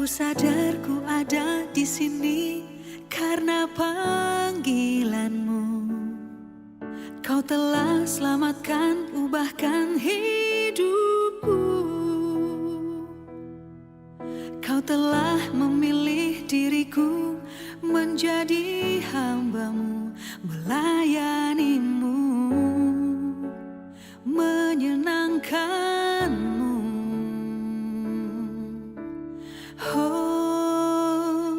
Ku sadar ku ada di sini karena panggilanmu. Kau telah selamatkan, ubahkan hidupku. Kau telah memilih diriku menjadi hamba-Mu, melayanimu, menyenangkan-Mu. Oh,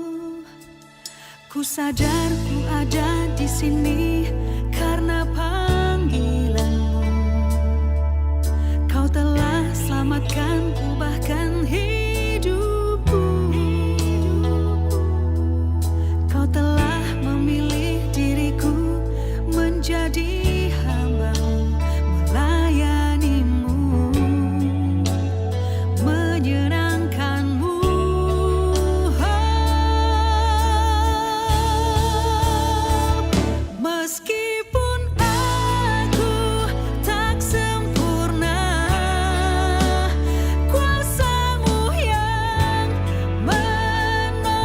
ku sadar ku ada di sini karena panggilan-Mu. Kau telah selamatkan, ubahkan hidupku. Kau telah memilih diriku menjadi hamba-Mu, melayanimu, menyenangkan-Mu. Meskipun aku tak sempurna, kuasa-Mu yang menolongku.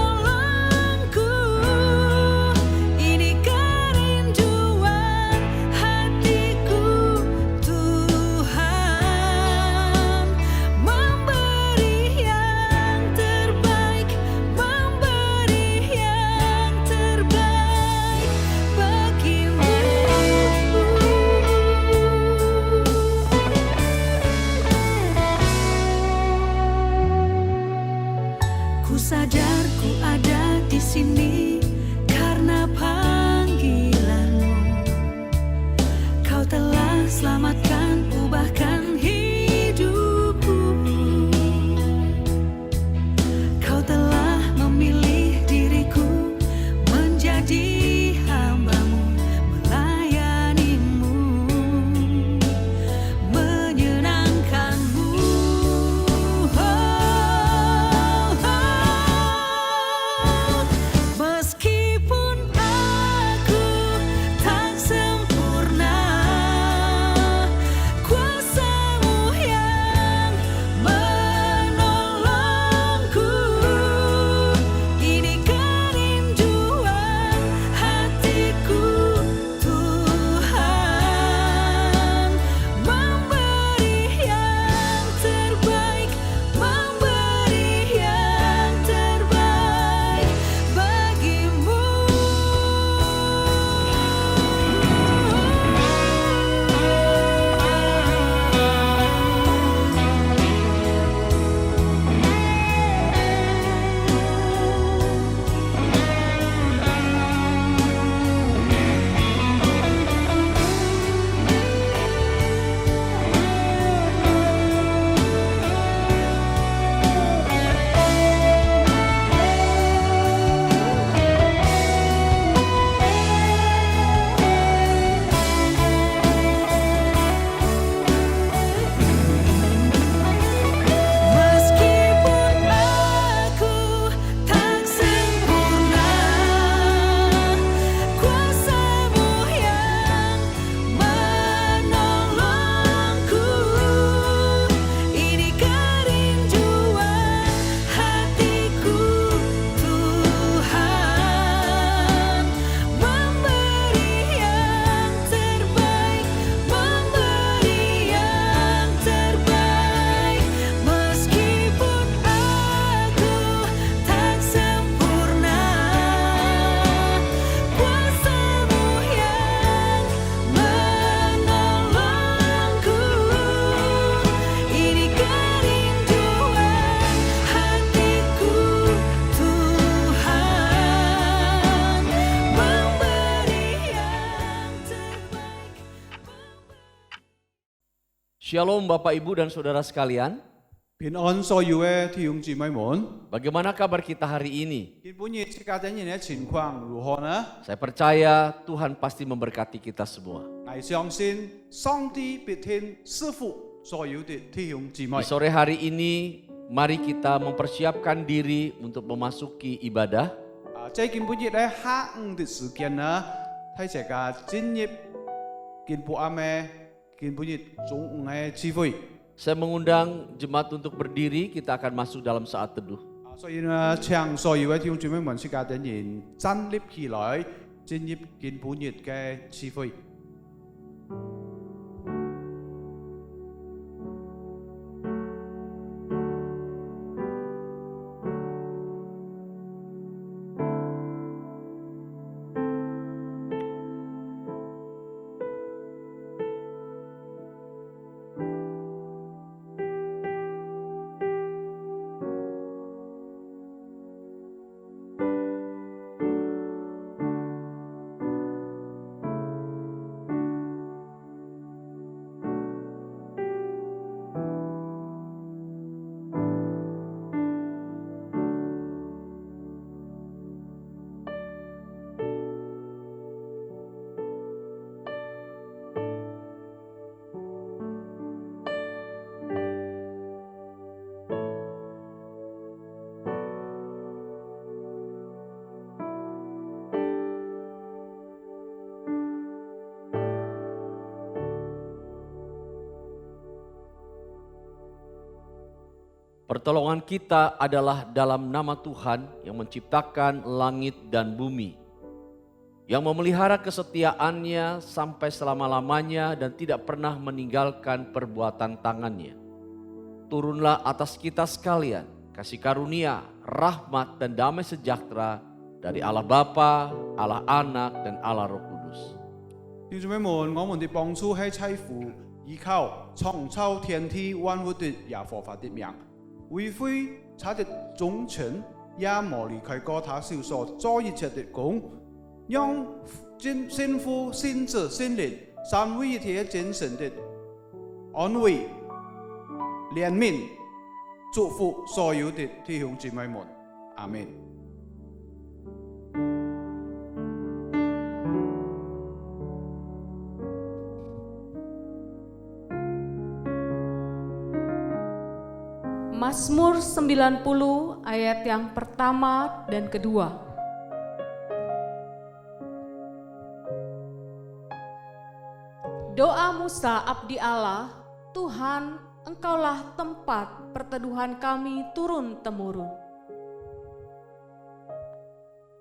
Ini kerinduan hatiku, Tuhan. Memberi yang terbaik, memberi yang terbaik bagimu. Ku sadar ku ada di sini karena panggilan-Mu. Kau telah selamatkan, ubahkan hidupku. Kau telah memilih diriku menjadi hamba-Mu, melayanimu, menyenangkan-Mu. Meskipun aku tak sempurna, kuasa-Mu yang menolongku. Ini kerinduan hatiku, Tuhan. Memberi yang terbaik, memberi yang terbaik bagimu. Meskipun aku tak sempurna, kuasa-Mu yang menolongku. Ini kerinduan hatiku, Tuhan. Memberi yang terbaik, memberi yang terbaik. Meskipun aku tak sempurna, kuasa-Mu yang menolongku. Ini kerinduan hatiku, Tuhan. Memberi yang terbaik. Shalom Bapak Ibu dan Saudara sekalian. 平安所有嘅弟兄姊妹們， Bagaimana kabar kita hari ini? 基本嘅家陣人嘅情況如何呢？ Saya percaya Tuhan pasti memberkati kita semua. 我相信上帝必聽賜福所有的弟兄姊妹 Di。sore hari ini, mari kita mempersiapkan diri untuk memasuki ibadah. 在基本日喺下午嘅時間呢，睇大家進入基本暗嘅基本日中午嘅聚會。 Saya mengundang jemaat untuk berdiri, kita akan masuk dalam saat teduh. 所以呢，請所有嘅弟兄姊妹們、世界的人站立起來，進入今本日嘅聚會。Pertolongan kita adalah dalam nama Tuhan yang menciptakan langit dan bumi, yang memelihara kesetiaannya sampai selama-lamanya dan tidak pernah meninggalkan perbuatan tangannya. Turunlah atas kita sekalian kasih karunia, rahmat dan damai sejahtera dari Allah Bapa, Allah Anak dan Allah Roh Kudus. 弟兄姊妹們，我們的幫助係妻乎依靠創造天地萬物的耶和華的名。為非他的忠誠，也冇離開過他手所做一切的工，讓聖父、聖子、聖靈三位一體精神的安慰、憐憫、祝福所有的弟兄姊妹們。阿們。Mazmur 90 ayat yang pertama dan kedua. Doa Musa abdi Allah, Tuhan, Engkaulah tempat perteduhan kami turun-temurun.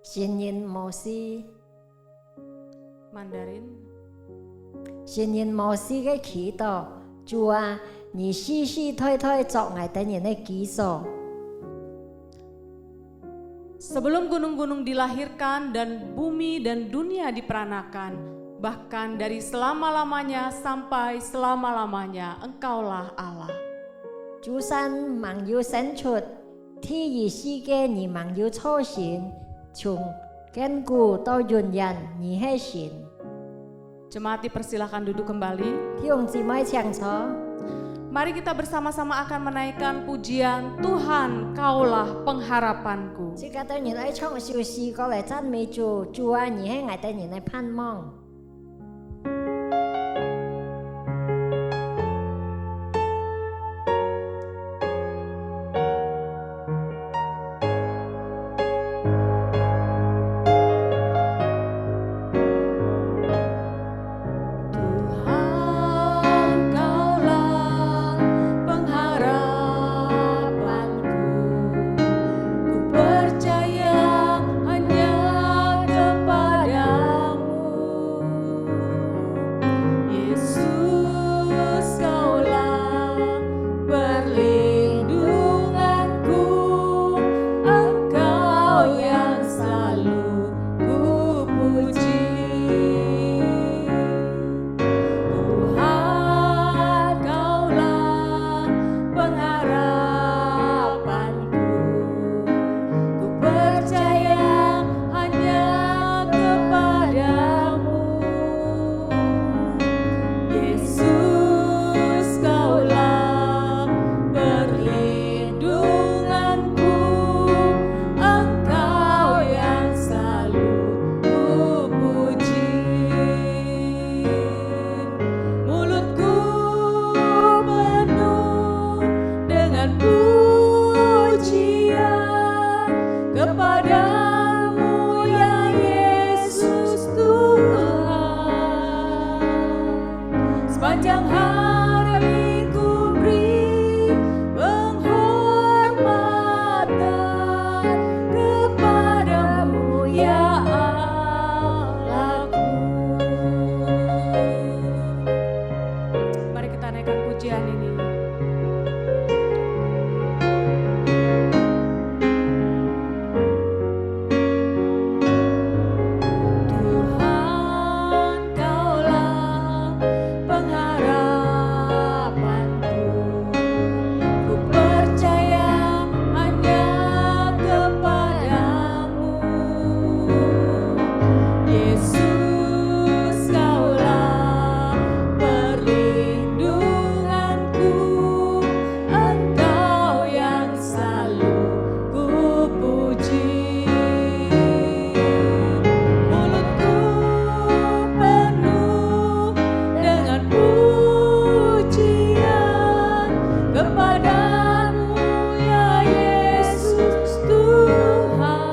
新人摩西， Mandarin. 新人摩西嘅祈禱，主啊，你世世代代作我哋人嘅基礎。 Sebelum gunung-gunung dilahirkan dan bumi dan dunia diperanakan, bahkan dari selama-lamanya sampai selama-lamanya, Engkaulah Allah. 主神萬有生出，天與世界你萬有操行，從亙古到永遠你係神。 Jemaat dipersilakan duduk kembali. 弟兄姊妹請坐。 Mari kita bersama-sama akan menaikkan pujian Tuhan, Kaulah pengharapanku. 即個對人愛唱首詩歌嚟讚美主，主啊，你係我哋人嘅盼望。 Tuhan, Kaulah pengharapanku. Ku percaya hanya kepadamu. pujian ini. Tuhan, Kaulah pengharapanku. Ku percaya hanya kepadamu. Yesus, Kaulah perlindunganku. Engkau yang selalu ku puji. Mulutku penuh dengan pujian kepadamu, ya Yesus Tuhan.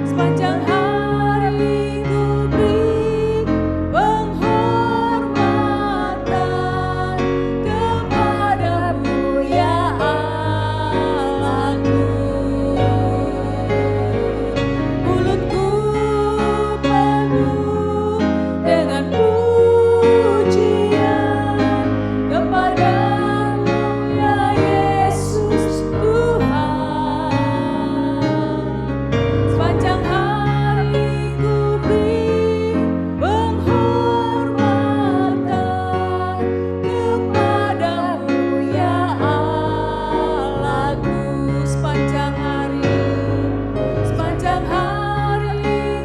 Sepanjang hari ku beri penghormatan kepadamu, ya Allahku. Mulutku penuh dengan pujian kepadamu, ya Yesus Tuhan. Sepanjang hari ku beri penghormatan kepadamu, ya Allahku. Sepanjang hari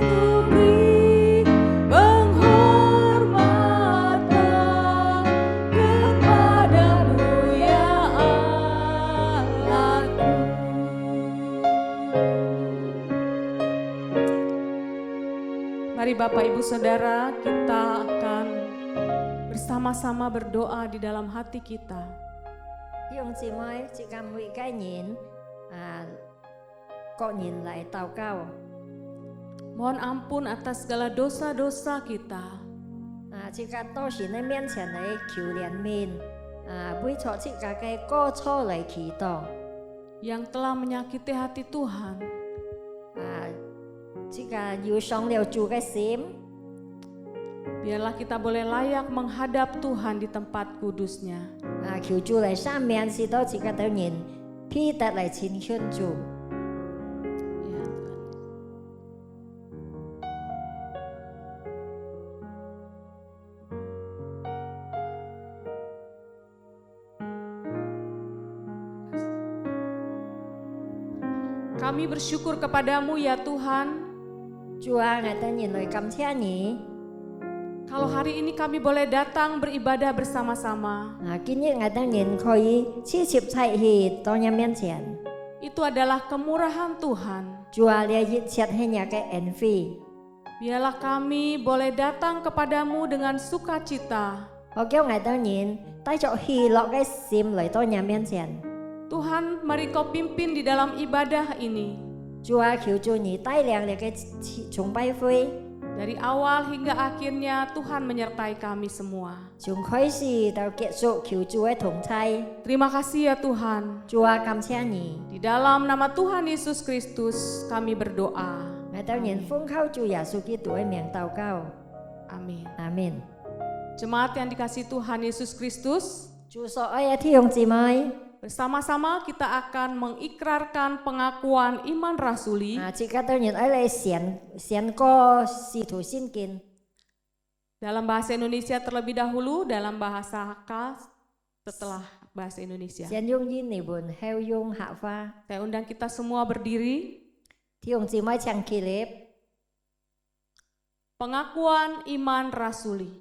ku beri penghormatan kepadamu, ya Allahku. Mari Bapak Ibu Saudara, kita akan bersama-sama berdoa di dalam hati kita.弟兄姊妹，即間每家人各人嚟禱告。 Mohon ampun atas segala dosa-dosa kita. 即間到神嘅面前嚟求憐憫，為錯即間嘅過錯嚟祈禱。 yang telah menyakiti hati Tuhan. 即間要傷了主嘅心， Biarlah kita boleh layak menghadap Tuhan di tempat kudus-Nya. 求主嚟赦免是到即間嘅人，披得嚟親近主。 Ya, Tuhan. Kami bersyukur kepadamu ya Tuhan, 主啊，我等人嚟感謝你。 kalau hari ini kami boleh datang beribadah bersama-sama. 今日我等人可以切切齊去到你面前。 Itu adalah kemurahan Tuhan. 主啊，你一切係你嘅恩惠。 Biarlah kami boleh datang kepadamu dengan sukacita. 我叫我等人帶着喜樂嘅心嚟到你面前。 Tuhan, mari Kau pimpin di dalam ibadah ini. 主啊，求主你帶領你嘅崇拜會， Dari awal hingga akhirnya Tuhan menyertai kami semua. 從開始到結束，求主嘅同在。 Terima kasih ya Tuhan. 主啊，感謝你。 Di dalam nama Tuhan Yesus Kristus kami berdoa. 我等人奉靠主耶穌基督嘅名禱告。 Amin. 阿門。 Jemaat yang dikasihi Tuhan Yesus Kristus, 主所愛嘅弟兄姊妹， bersama-sama kita akan mengikrarkan pengakuan iman rasuli 即刻等人愛嚟獻過使徒信經。 dalam bahasa Indonesia terlebih dahulu, dalam bahasa Hakka setelah bahasa Indonesia. 先用英文，後用客話。 Saya undang kita semua berdiri. 弟兄姊妹請起立。 Pengakuan iman rasuli.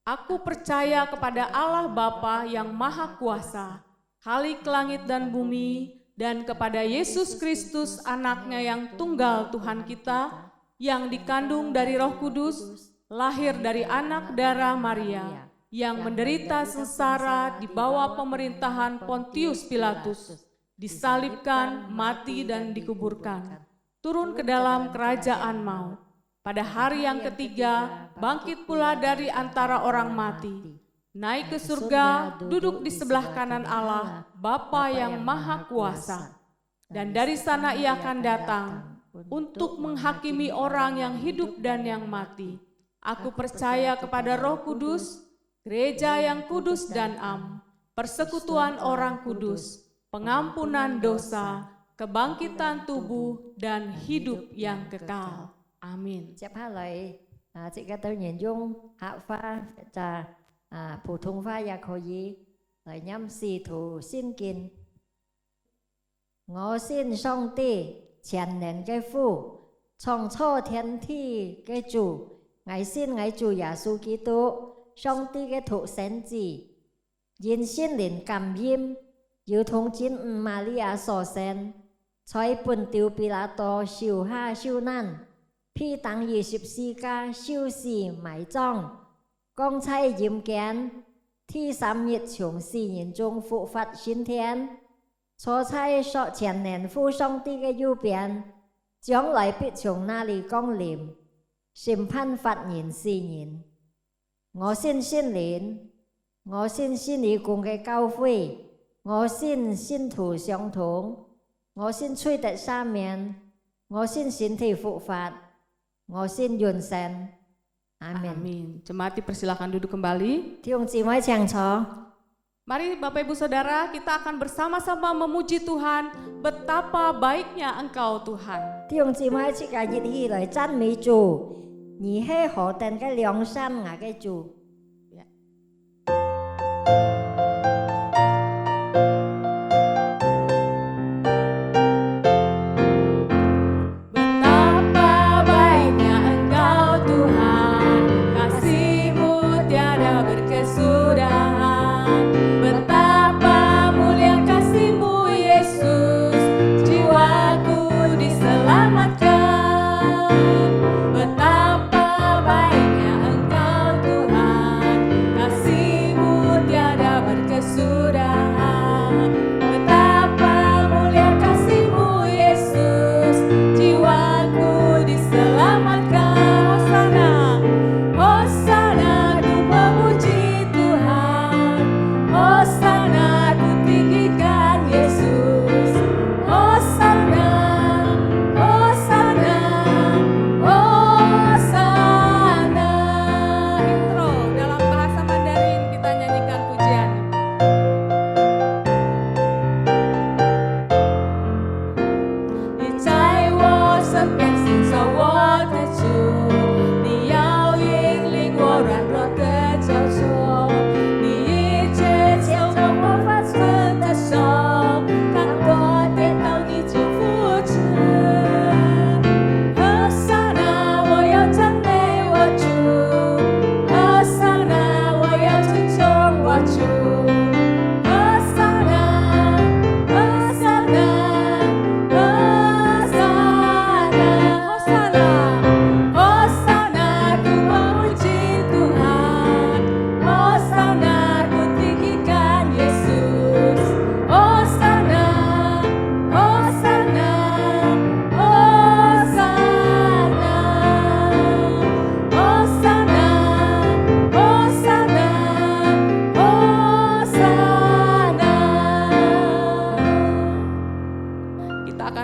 Aku percaya kepada Allah Bapa yang Maha Kuasa, Khalik langit dan bumi, dan kepada Yesus Kristus anaknya yang tunggal Tuhan kita, yang dikandung dari Roh Kudus, lahir dari anak darah Maria, yang menderita sengsara di bawah pemerintahan Pontius Pilatus, disalibkan, mati dan dikuburkan, turun ke dalam kerajaan maut. Pada hari yang ketiga, bangkit pula dari antara orang mati, naik ke surga, duduk di sebelah kanan Allah, Bapa yang Maha Kuasa. Dan dari sana ia akan datang untuk menghakimi orang yang hidup dan yang mati. Aku percaya kepada Roh Kudus, gereja yang kudus dan am, persekutuan orang kudus, pengampunan dosa, kebangkitan tubuh, dan hidup yang kekal. Amin. Tiếp theo lại chị các tôi nhìn dung hạ pha trà phổ thông pha và khổ gì lại nhắm xì thủ xin kinh. Ngõ xin song ti chèn nền cái phu trong cho thiên thi cái chủ ngài xin ngài chủ Giêsu Kitô song ti cái thủ sen gì yên xin liền cảm yếm yếu thông chính Maria sò sen choi bùn tiêu Pilato siêu ha siêu nanพี่ตัง24กาชิวสี่หมายจ้องกองชัยยิ้มแกนที่สามเหยียดฉงสี่หยินจงฟุฟัดชินเทียนโชชัยเสาะเฉียนแหนนฟู่ช่องตีกยูเปียนจ้องไหลปิดฉงนาลีกองเหลิมสิมพันฟัดหยินสี่หยินงอสิ้นสิ้นเหลินงอสิ้นสิ้นอีกุงไกเก้าฟุยงอสิ้นสิ้นถูเสียงถงงอสิ้นช่วยแต่ซาเมียนงอสิ้นสินที่ฟุฟัดNgosin Yunsen. Amin. Amin. Jemaat dipersilakan duduk kembali. Tiung Cimai Chang Cho. Mari Bapak Ibu Saudara, kita akan bersama-sama memuji Tuhan. Betapa baiknya Engkau Tuhan. Tiung Cimai Chika Yit Hi Lai Chan Mi Chu. Nhi He Ho Ten Cái Liang San Ngà Cái Chu.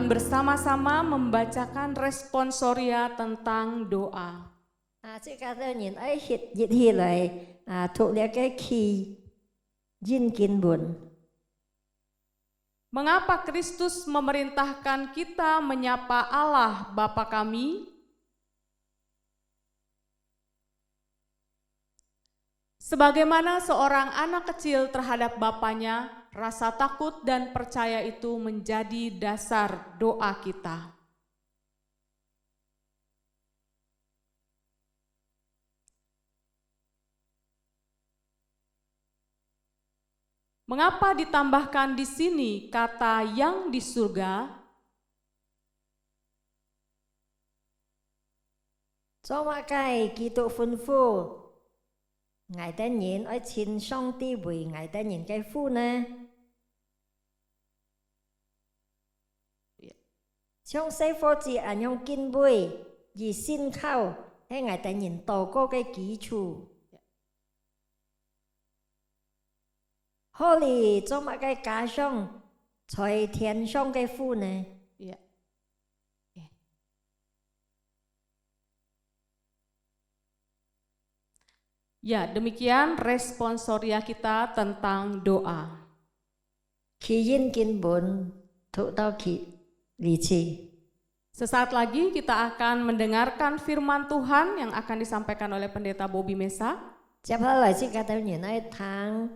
Bersama-sama membacakan responsoria tentang doa. Chị các tôi nhìn ấy Yit Hi Lai thuộc liệt cái khi Jin Kin Bun. Mengapa Kristus memerintahkan kita menyapa Allah Bapa kami? Sebagaimana seorang anak kecil terhadap bapaknya, rasa takut dan percaya itu menjadi dasar doa kita. Mengapa ditambahkan di sini kata yang di surga? Cho mọi cái ký tụ phân phu Ngài ta nhìn ở trên sông ti bùi Ngài ta nhìn cái phu nè Trong xây phô chỉ ảnh nhông kinh bùi Vì xin khao Hay Ngài ta nhìn tổ có cái ký chủ Hồ lì cho mọi cái cá sông Trời thiên sông cái phu nè Ya, demikian respons Soria kita tentang doa. Khi yên kinh bốn thụ tao khi lý trì. Sesaat lagi kita akan mendengarkan firman Tuhan yang akan disampaikan oleh Pendeta Bobby Mesa. Tiếp theo là chị các tao nhìn ở tháng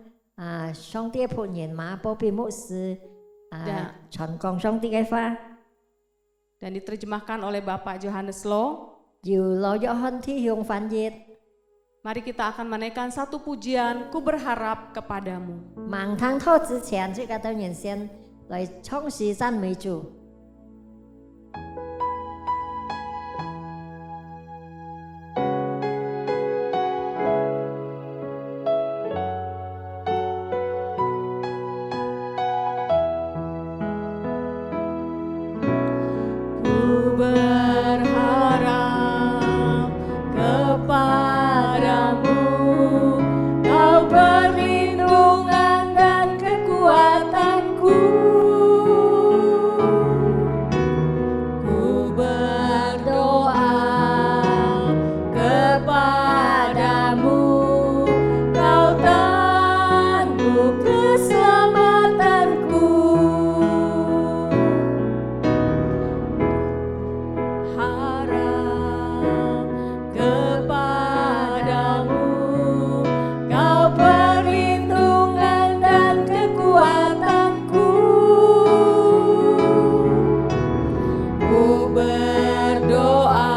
song tia phụ nhìn má bố bị mũ sư Dạ. chọn con song tia cái pha. Dan diterjemahkan oleh Bapak Johannes Lo. Dù lo do hơn thi hương phán diệt. Mari kita akan menaikkan satu pujian, ku berharap kepadamu. Mạng tháng thô之前chị các tao nhìn xem lại trong時讚美主。Ku berharap kepadamu, Kau perlindungan dan kekuatanku. Ku berdoa kepadamu, Kau tangguh keselamatanku. Harap kepadamu, Kau perlindungan dan kekuatanku. Ku berdoa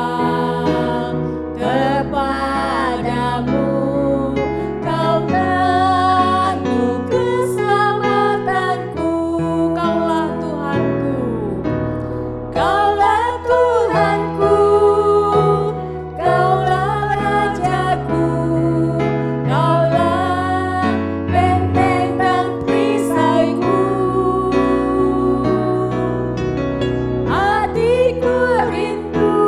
kepadamu, Kau tangguh keselamatanku. Kaulah Tuhanku, Kaulah Tuhanku, Kaulah Rajaku, Kaulah benteng dan perisaiku. Hatiku rindu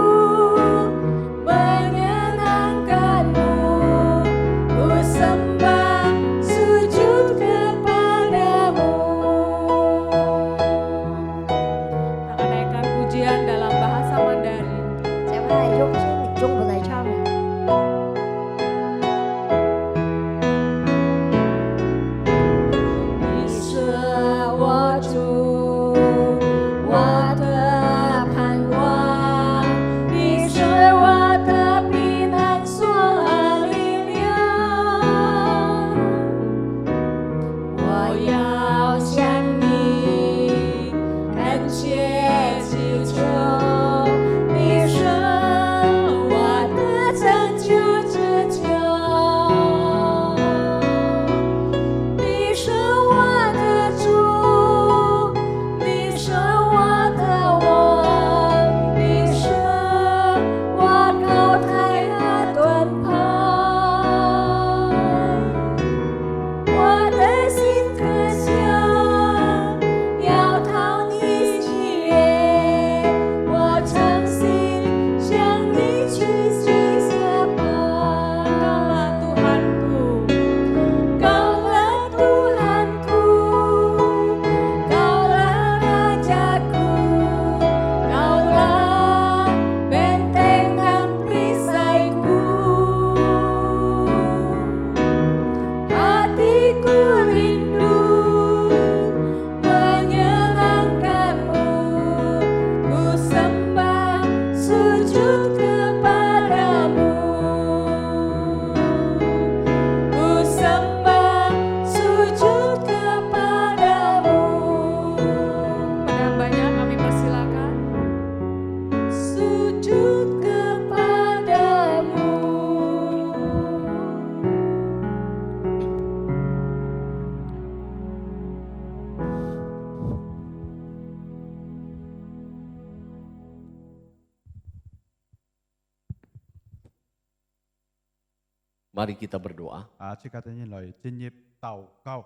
menyenangkanmu, ku sembah sujud kepadamu. Akan naikkan pujian dalam bahasa Mandarin. Tiếp theo là dùng chung của lại trong. 你是我主，我的盼望，你是我的避难所和力量。我要向你恳切祈求，你是我的拯救之救。你是我的主，你是我的王，你是我高台和盾牌。我的心可想要讨你喜悦，我诚心向你去追下吧。Kaulah Tuhanku, Kaulah Rajaku, Kaulah benteng dan perisaiku. Hatiku rindu menyenangkanmu, ku sembah sujud kepadamu. Ku sembah sujud kepadamu. Pada banyak kami persilakan sujud kepadamu. Mari kita berdoa. Chị các tao nhìn lời chuyên nghiệp tàu cao.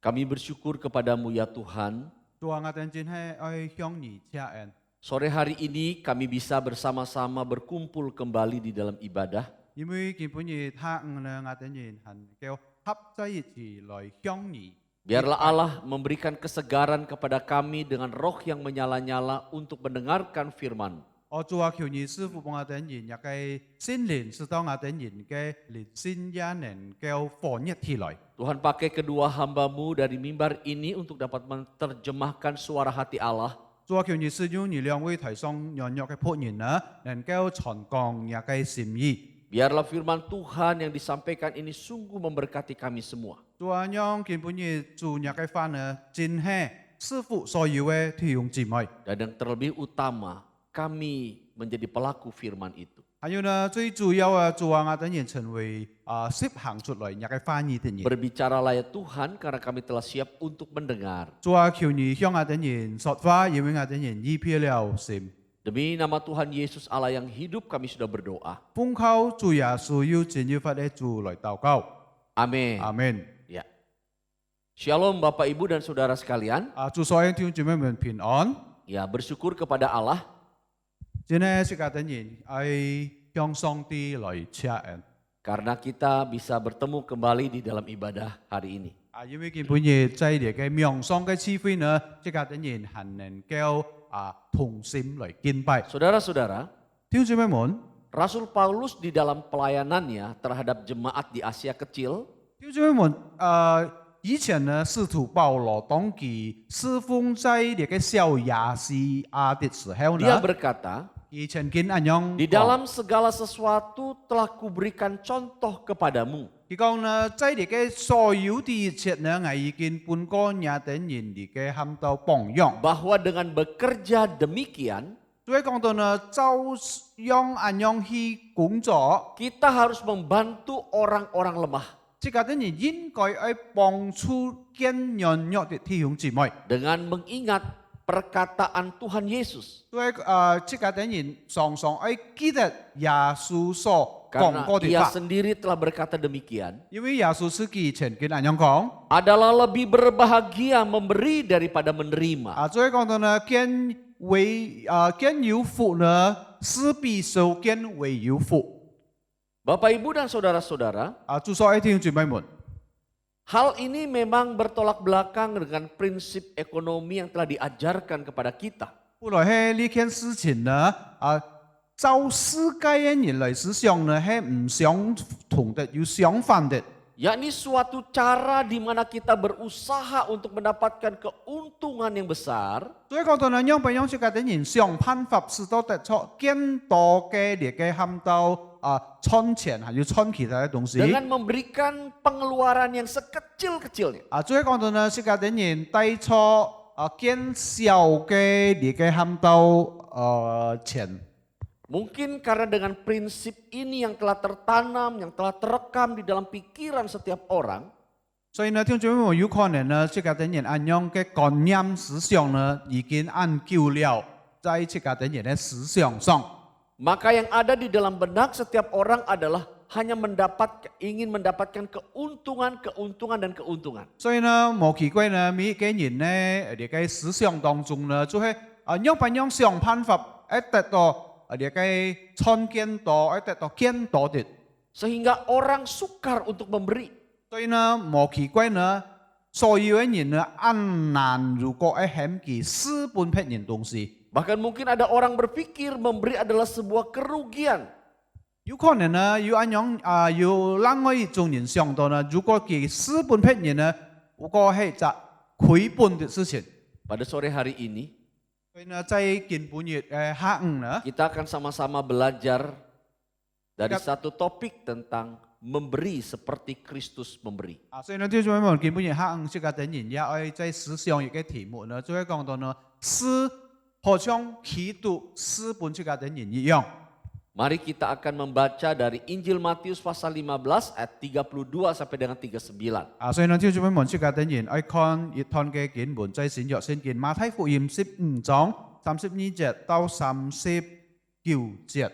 Kami bersyukur kepadamu ya Tuhan. Chúa ngài tên chính hay ơi hiong nhị cha en. Sore hari ini kami bisa bersama-sama berkumpul kembali di dalam ibadah.因為基本嘅tháng呢，ngài tên nhìn hành kêu hấp在一起來hiong nhị. Biarlah Allah memberikan kesegaran kepada kami dengan roh yang menyala-nyala untuk mendengarkan firman. 主啊，求你师傅幫我哋人，也嘅心靈是當我哋人嘅靈心也能夠放一起來。 Tuhan pakai kedua hamba-Mu dari mimbar ini untuk dapat menerjemahkan suara hati Allah. 主啊，求你使用你兩位提上軟弱嘅僕人呢，能夠傳講也嘅心意。 Biarlah firman Tuhan yang disampaikan ini sungguh memberkati kami semua. 主啊，讓見本日主也嘅飯呢，真係師傅所有嘅弟兄姊妹。 Dan yang terlebih utama, kami menjadi pelaku firman itu. 還有呢，最主要啊，主啊，我哋人成為實行出來也嘅翻譯嘅人。 Berbicaralah ya Tuhan karena kami telah siap untuk mendengar. 主啊，求你向我哋人說話，因為我哋人已撇了心。 Demi nama Tuhan Yesus Allah yang hidup kami sudah berdoa. 奉靠主耶穌要真要法嘅主來禱告。 Amin. 阿門。 Ya. Shalom Bapak Ibu dan Saudara sekalian. 主所有弟兄姊妹們平安。 Ya, bersyukur kepada Allah. 真係是我哋人係向上帝來謝恩。 Karena kita bisa bertemu kembali di dalam ibadah hari ini. 因為見本日在呢個冥想嘅機會呢，即係我哋人係能夠同心來敬拜。 Saudara-saudara, 弟兄姊妹們， Rasul Paulus di dalam pelayanannya terhadap jemaat di Asia Kecil 弟兄姊妹們，以前呢，使徒保羅當佢侍奉在呢個小亞細亞的時候 dia 呢， berkata, 以前見安樣 di dalam segala sesuatu telah kuberikan contoh kepadamu. 佢講呢，在呢個所有的一切呢，我已經半個也等人呢個喊到榜樣。 Bahwa dengan bekerja demikian, 所以講到呢，照樣安樣去工作， kita harus membantu orang-orang lemah 即係等人應該去幫助更軟弱的弟兄姊妹。 dengan mengingat perkataan Tuhan Yesus. 所以即係等人常常去記得耶穌所講 Karena 過的 ia 話， sendiri telah berkata demikian, 因為耶穌自己曾經安樣講。 adalah lebih berbahagia memberi daripada menerima. 所以講到呢，更有福呢，是比受更為有福。 Bapak Ibu dan saudara-saudara, 主所有弟兄姊妹們， hal ini memang bertolak belakang dengan prinsip ekonomi yang telah diajarkan kepada kita. 後來係呢件事情呢，照世界嘅人嚟思想呢，係唔相同的，有相反的。 Yakni suatu cara di mana kita berusaha untuk mendapatkan keuntungan yang besar, 所以講到呢，讓不讓世界嘅人想辦法使到得出更多嘅呢個喊到賺錢，還有賺其他嘅東西。 dengan memberikan pengeluaran yang sekecil-kecilnya. 所以講到呢，世界嘅人帶出更少嘅呢個喊到錢。 Mungkin karena dengan prinsip ini yang telah tertanam, yang telah terekam di dalam pikiran setiap orang, 所以呢，聽眾朋友有可能呢，世界嘅人按樣嘅觀念思想呢，已經按久了，在世界嘅人嘅思想上。 maka yang ada di dalam benak setiap orang adalah hanya ingin mendapatkan keuntungan dan keuntungan. 所以呢，冇奇怪呢，每個人呢，呢個思想當中呢，就係樣不樣想辦法，得到呢個賺更多，得到更多的。 Sehingga orang sukar untuk memberi. 所以呢，冇奇怪呢，所有嘅人呢，很難如果嫌棄私本別人東西。 Bahkan mungkin ada orang berpikir memberi adalah sebuah kerugian. 有可能呢，有安樣有另外一種人想到呢，如果給私本別人呢，如果係隻虧本的事情。 Pada sore hari ini, 所以呢，在見本日下午呢， kita akan sama-sama belajar dari satu topik tentang memberi seperti Kristus memberi. 所以呢，弟兄姊妹們，見本日下午這個等人也愛在思想一個題目呢，就會講到呢，是好像基督私本這個等人一樣。 Mari kita akan membaca dari Injil Matius pasal 15 ayat 32 sampai dengan 39. 所以呢，弟兄姊妹們，這個等人愛看一段嘅經文，在新約聖經馬太福音15章32節到39節。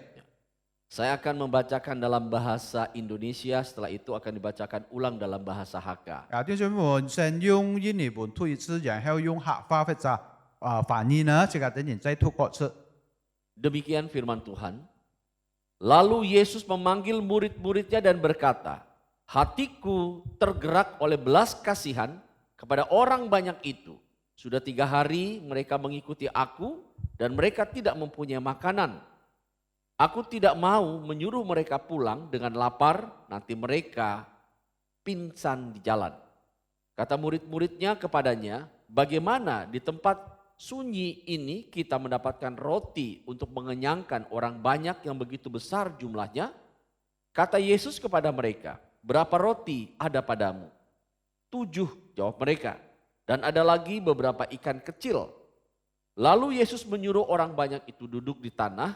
Saya akan membacakan dalam bahasa Indonesia, setelah itu akan dibacakan ulang dalam bahasa Hakka. 弟兄姊妹們，先用印尼文讀一次，然後用客話或者翻譯呢，這個等人再讀過次。 Demikian firman Tuhan. Lalu Yesus memanggil murid-muridnya dan berkata, hatiku tergerak oleh belas kasihan kepada orang banyak itu. Sudah 3 hari mereka mengikuti aku dan mereka tidak mempunyai makanan. Aku tidak mau menyuruh mereka pulang dengan lapar, nanti mereka pingsan di jalan. Kata murid-muridnya kepadanya, bagaimana di tempat sunyi ini kita mendapatkan roti untuk mengenyangkan orang banyak yang begitu besar jumlahnya? Kata Yesus kepada mereka, berapa roti ada padamu? 7, jawab mereka. Dan ada lagi beberapa ikan kecil. Lalu Yesus menyuruh orang banyak itu duduk di tanah.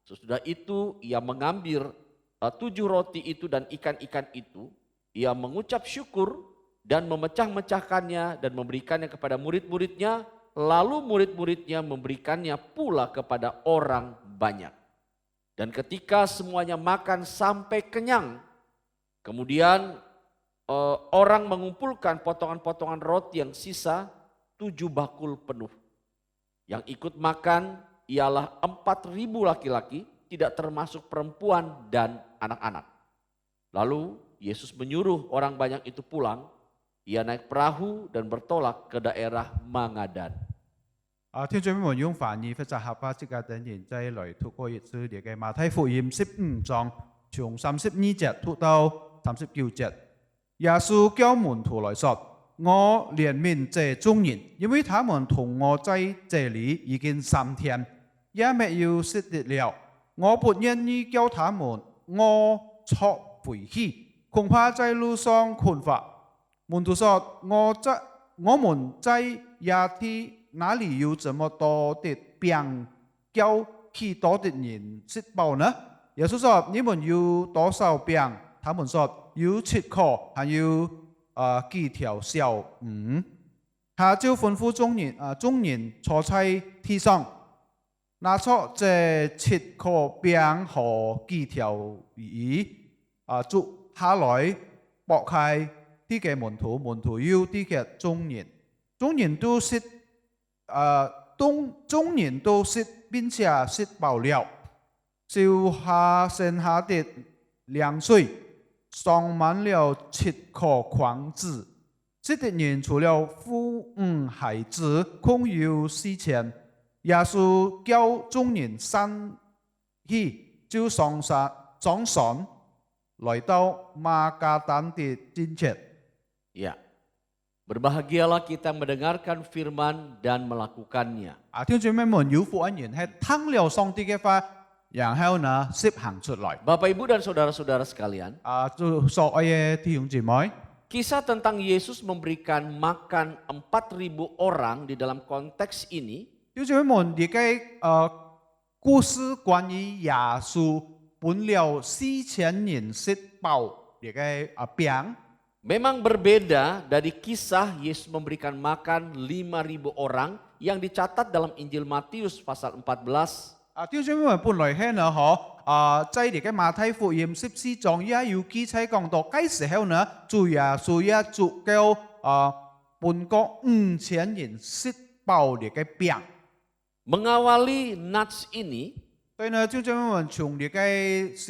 Sesudah itu ia mengambil 7 roti itu dan ikan-ikan itu. Ia mengucap syukur dan memecah-mecahkannya dan memberikannya kepada murid-muridnya. Lalu murid-muridnya memberikannya pula kepada orang banyak. Dan ketika semuanya makan sampai kenyang, kemudian orang mengumpulkan potongan-potongan roti yang sisa 7 bakul penuh. Yang ikut makan ialah 4.000 laki-laki, tidak termasuk perempuan dan anak-anak. Lalu Yesus menyuruh orang banyak itu pulang. Ia naik perahu dan bertolak ke daerah Magadan. 聽眾們用翻譯或者合法即個等人再來讀過一次呢個馬太福音15章，從32節讀到39節。耶穌叫門徒來說：我憐憫這眾人，因為他們同我在這裡已經3天，也沒有吃的了。我不願意叫他們餓臊回去，恐怕在路上困乏。門徒說：我們在亞梯哪裡有這麼多的餅，叫許多的人吃飽呢？耶穌說：你們有多少餅？他們說：有7顆，還有幾條小魚。他就吩咐眾人坐在地上，拿出這7顆餅和幾條魚，捉下來擘開，遞給門徒，門徒又遞給眾人，眾人都吃。眾人都吃並且吃飽了，就下剩下的糧水裝滿了7顆筐子。吃的人除了婦女孩子，共有4000。耶穌叫眾人散去，就上船來到馬加丹的境界。 Ya, berbahagialah kita mendengarkan firman dan melakukannya. 聽眾們有福恩人係聽了上帝嘅話，然後呢實行出來。 Bapak Ibu dan saudara-saudara sekalian, 就所愛嘅弟兄姊妹， kisah tentang Yesus memberikan makan 4.000 orang di dalam konteks ini 弟兄姊妹們，呢個故事關於耶穌本了4000人食飽呢個餅。 memang berbeda dari kisah Yesus memberikan makan 5.000 orang yang dicatat dalam Injil Matius pasal 14. 弟兄姊妹們，本來係呢在呢個馬太福音14章也有記載講到，嗰時候呢，主耶穌也足夠半個5000人食飽呢個餅。 Mengawali Nats ini, 所以呢，弟兄姊妹們從呢個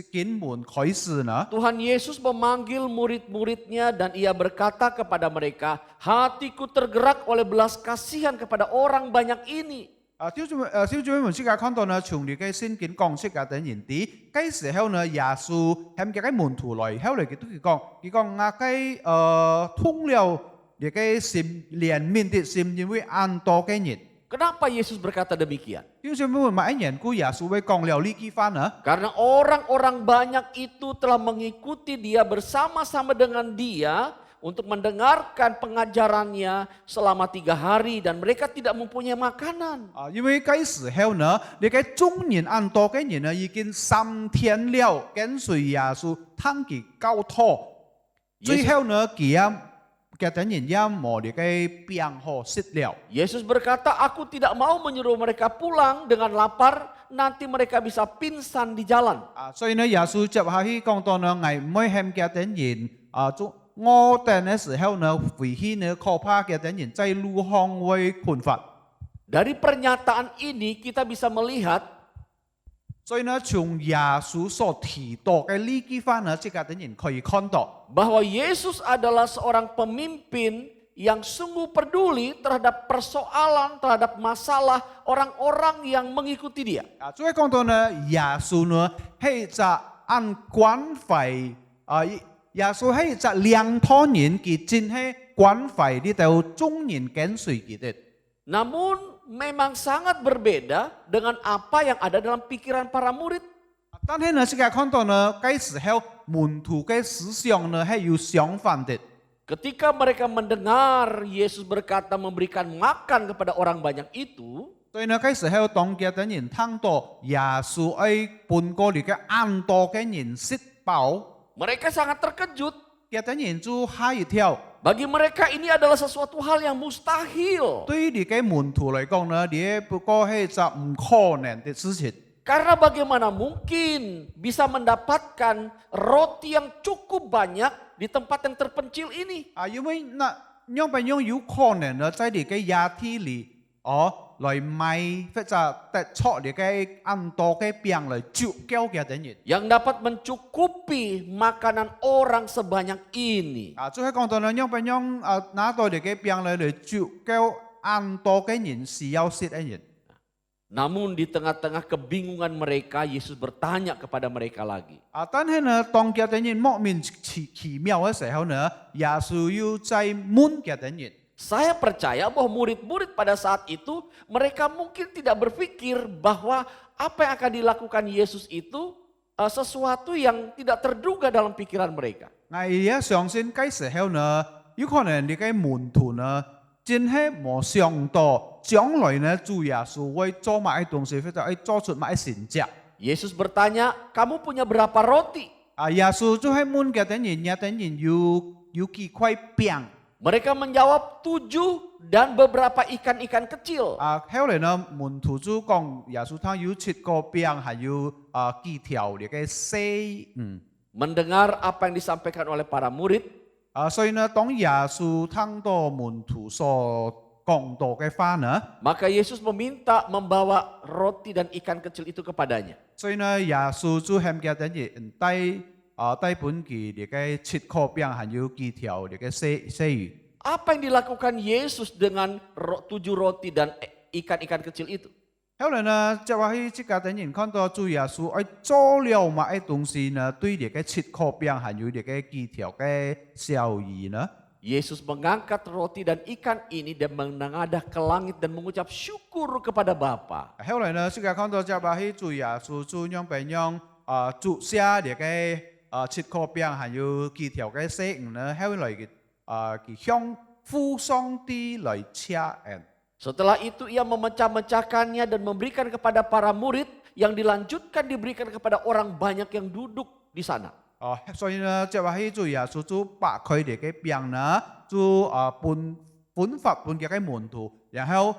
經文開始呢， Tuhan Yesus memanggil murid-muridnya dan ia berkata kepada mereka, hatiku tergerak oleh belas kasihan kepada orang banyak ini. 弟兄姊妹們即刻看到呢，從呢個聖經講出嘅等人啲，嗰時候呢，耶穌向佢嘅門徒來，後來佢都講通了呢個心憐憫的心，因為安多嘅人。 Kenapa Yesus berkata demikian? 弟兄姊妹們，乜嘢故耶穌會講了呢句話呢？ Karena orang-orang banyak itu telah mengikuti dia bersama-sama dengan dia untuk mendengarkan pengajarannya selama 3 hari dan mereka tidak mempunyai makanan. 因為嗰時候呢，呢個眾人安多嘅人呢，已經3天了，跟隨耶穌聽佢教導，最後呢，佢等人也冇呢個餅可食了。 Yesus berkata, aku tidak mau menyuruh mereka pulang dengan lapar, nanti mereka bisa pingsan di jalan. 所以呢，耶穌接下去講到呢，我唔會向佢等人我哋嘅時候呢，回去呢，可怕嘅等人在路上會困乏。 Dari pernyataan ini kita bisa melihat 所以呢，從耶穌所提到嘅呢句話呢，即係等人可以看到， bahwa Yesus adalah seorang pemimpin yang sungguh peduli terhadap persoalan, terhadap masalah orang-orang yang mengikuti dia. 做喺講到呢，耶穌呢係一隻按關懷耶穌係一隻兩拖人，佢真係關懷呢度眾人跟隨佢哋。 Namun memang sangat berbeda dengan apa yang ada dalam pikiran para murid. 但係呢，即係看到呢，嗰時候門徒嘅思想呢係有相反的。 Ketika mereka mendengar Yesus berkata memberikan makan kepada orang banyak itu, 所以呢，嗰時候當家啲人聽到耶穌喺半個嚟嘅按多嘅人食飽， mereka sangat terkejut. 家啲人就嚇一跳。 Bagi mereka ini adalah sesuatu hal yang mustahil. 對於你嘅門徒嚟講呢，你不過係一隻唔可能嘅事情。 Karena bagaimana mungkin bisa mendapatkan roti yang cukup banyak di tempat yang terpencil ini? 因為那樣不樣有可能呢，在你嘅亞體裏，來買或者得錯你嘅按多嘅餅來足夠嘅啲人。 Yang dapat mencukupi makanan orang sebanyak ini. 最後講到呢，樣不樣拿到你嘅餅來足夠按多嘅人是要食嘅人。 Namun di tengah-tengah kebingungan mereka, Yesus bertanya kepada mereka lagi. 但係呢，當嘅啲人莫名其妙嘅時候呢，耶穌要再問嘅啲人。 Saya percaya bahwa murid-murid pada saat itu mereka mungkin tidak berpikir bahwa apa yang akan dilakukan Yesus itu sesuatu yang tidak terduga dalam pikiran mereka. 我也相信嗰時候呢，有可能你嘅門徒呢，真係冇想到將來呢，主耶穌會做乜嘢東西，或者會做出乜嘢成績。 Yesus bertanya, kamu punya berapa roti? 耶穌就係問嘅啲人，有啲人有幾塊餅。 Mereka menjawab 7 dan beberapa ikan-ikan kecil. 後來呢，門徒就講耶穌他有7個餅，還有幾條你嘅魚。Mendengar apa yang disampaikan oleh para murid, 所以呢，當耶穌聽到門徒所講到嘅話呢， maka Yesus meminta membawa roti dan ikan kecil itu kepadanya. 所以呢，耶穌就向嘅啲人帶本佢哋嘅7個餅，還有幾條你嘅魚。 Apa yang dilakukan Yesus dengan 7 roti dan ikan-ikan kecil itu? 後來呢，就話喺即個啲人看到主耶穌做了乜嘢東西呢？對你嘅7個餅，還有你嘅幾條嘅小魚呢？ Yesus mengangkat roti dan ikan ini dan menengadah ke langit dan mengucap syukur kepada Bapa. 後來呢，即個看到就話喺主耶穌就樣俾樣注下你嘅7個餅，還有幾條嘅魚呢？後來嘅佢向父上帝來謝恩。 Setelah itu ia memecah-mecahkannya dan memberikan kepada para murid yang dilanjutkan diberikan kepada orang banyak yang duduk di sana. 所以呢，即係話喺主耶穌就把佢哋嘅餅呢，就分發俾嘅門徒，然後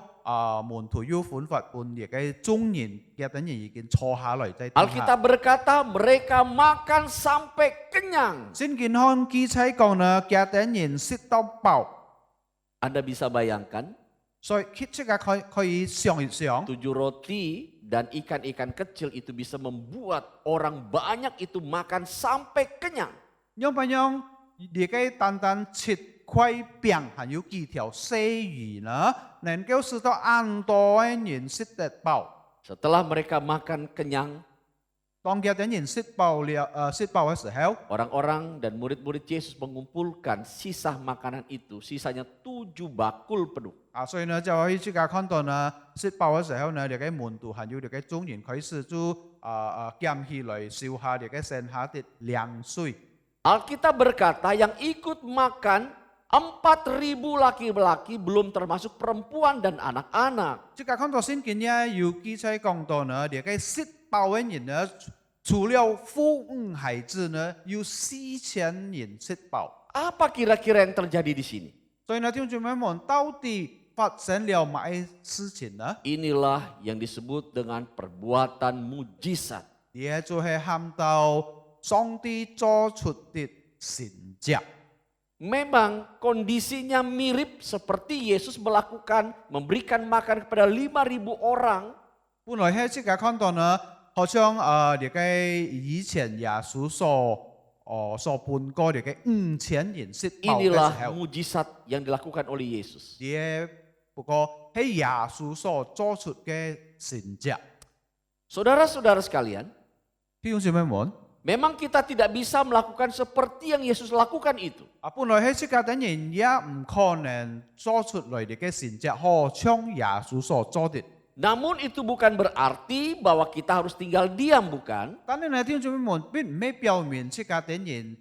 門徒又分發俾嘅眾人嘅等人已經坐下來在地下。 Alkitab berkata mereka makan sampai kenyang. 聖經看記載講呢，嘅等人食到飽， Anda bisa bayangkan 所以即係可以想一想。 7 roti dan ikan-ikan kecil itu bisa membuat orang banyak itu makan sampai kenyang. 因為樣你嘅單單7塊餅，還有幾條細魚呢，能夠使到按多嘅人食得飽。 Setelah mereka makan kenyang, 當嘅等人食飽嘅時候， orang-orang dan murid-murid Yesus mengumpulkan sisa makanan itu, sisanya 7 bakul penuh. 所以呢就可以即刻看到呢，食飽嘅時候呢，你嘅門徒還有你嘅眾人開始就減起來燒下你嘅剩下的涼水。 Alkitab berkata yang ikut makan 4.000 laki-laki belum termasuk perempuan dan anak-anak. 即刻看到聖經呢，有記載講到呢，你嘅食飽嘅人呢，除了婦女孩子呢，有4000人食飽。 Apa kira-kira yang terjadi di sini? 所以呢，弟兄姊妹們，到底發生了乜嘢事情呢？ Inilah yang disebut dengan perbuatan mujizat. 也就係喊到上帝做出的神蹟。 Memang kondisinya mirip seperti Yesus melakukan memberikan makan kepada 5.000 orang. 本來喺即刻看到呢，好像你嘅以前耶穌所所判過嚟嘅5000人釋報嘅時 Inilah 候， mujizat yang dilakukan oleh Yesus. 啲不過係耶穌所做出嘅神蹟。 Saudara-saudara sekalian, 弟兄姊妹們， memang kita tidak bisa melakukan seperti yang Yesus lakukan itu. 本來喺世界等人也唔可能做出嚟嘅神蹟，好像耶穌所做的。 Namun itu bukan berarti bahwa kita harus tinggal diam, bukan? 但係呢，弟兄姊妹們並唔係表面世界等人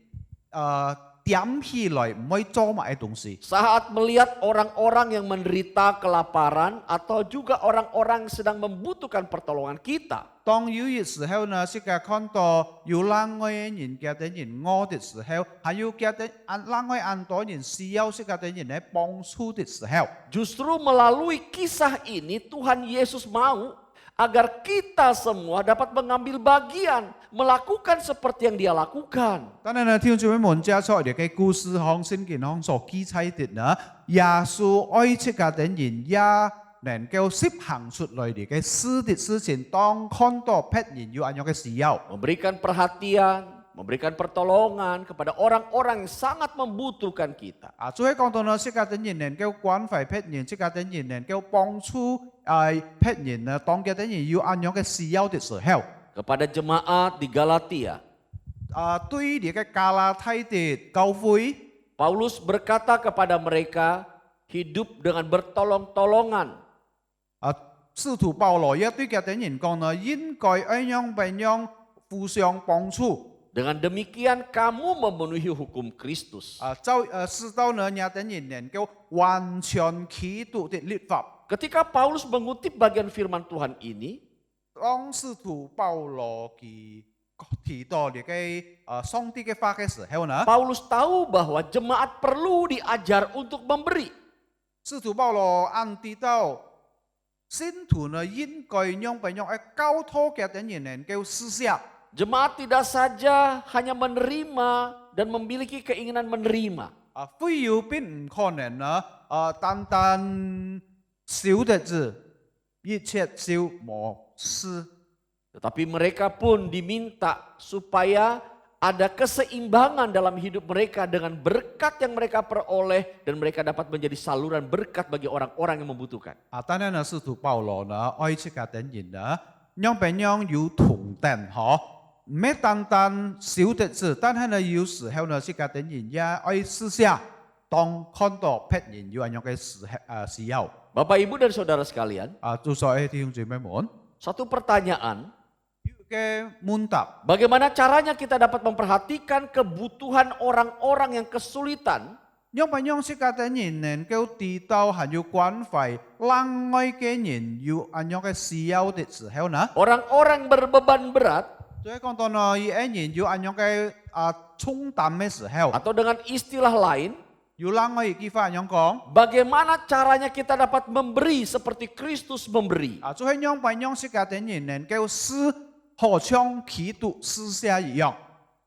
點起來唔可以做埋嘅東西。 Saat melihat orang-orang yang menderita kelaparan atau juga orang-orang yang sedang membutuhkan pertolongan kita, 當有嘅時候呢，世界看到有另外嘅人家等人餓嘅時候，還有家等另外很多人需要世界等人嚟幫助嘅時候， justru melalui kisah ini Tuhan Yesus mau agar kita semua dapat mengambil bagian, melakukan seperti yang Dia lakukan. 但係呢，弟兄姊妹們，接出嚟嘅故事向聖經上所記載的呢，耶穌愛世界等人也能夠實行出來嘅事的事情，當看到別人有咁樣嘅需要。 Memberikan perhatian, memberikan pertolongan kepada orang-orang yang sangat membutuhkan kita. 最後講到呢，世界等人能夠關懷別人，世界等人能夠幫助別人呢，當嘅等人有咁樣嘅需要的時候， Kepada jemaat di Galatia, 對於你嘅加拉太的教會， Paulus berkata kepada mereka, hidup dengan bertolong-tolongan. 使徒保羅也對嘅等人講呢，應該咁樣咁樣互相幫助。 Dengan demikian kamu memenuhi hukum Kristus. 使到呢，也等人能夠完全基督的律法。 Ketika Paulus mengutip bagian firman Tuhan ini, 當使徒保羅佢提到你嘅上帝嘅話嘅時候呢， Paulus tahu bahwa jemaat perlu diajar untuk memberi. 使徒保羅暗提到信徒呢應該用咁樣去交託嘅等人能夠施捨。 Jemaat tidak saja hanya menerima dan memiliki keinginan menerima. 非要並唔可能呢，單單少的字，一切少無事。 Tetapi mereka pun diminta supaya ada keseimbangan dalam hidup mereka dengan berkat yang mereka peroleh dan mereka dapat menjadi saluran berkat bagi orang-orang yang membutuhkan. 當然呢，使徒保羅呢，愛世界等人呢，讓別人有同等嗬，唔係單單少的字，但係呢，有時候呢，世界等人也愛試下，當看到別人有咁樣嘅需要。 Bapak Ibu dan Saudara sekalian, 做所有弟兄姊妹們， satu pertanyaan, 有嘅問答。 bagaimana caranya kita dapat memperhatikan kebutuhan orang-orang yang kesulitan 讓別人世界等人能夠知道還有關懷另外嘅人有咁樣嘅需要的時候呢？ orang-orang yang berbeban berat 所以講到呢，有啲人有咁樣嘅重擔嘅時候， atau dengan istilah lain, 有另外一句話咁樣講。 bagaimana caranya kita dapat memberi seperti Kristus memberi. 就係讓別人世界等人能夠施，好像基督施捨一樣。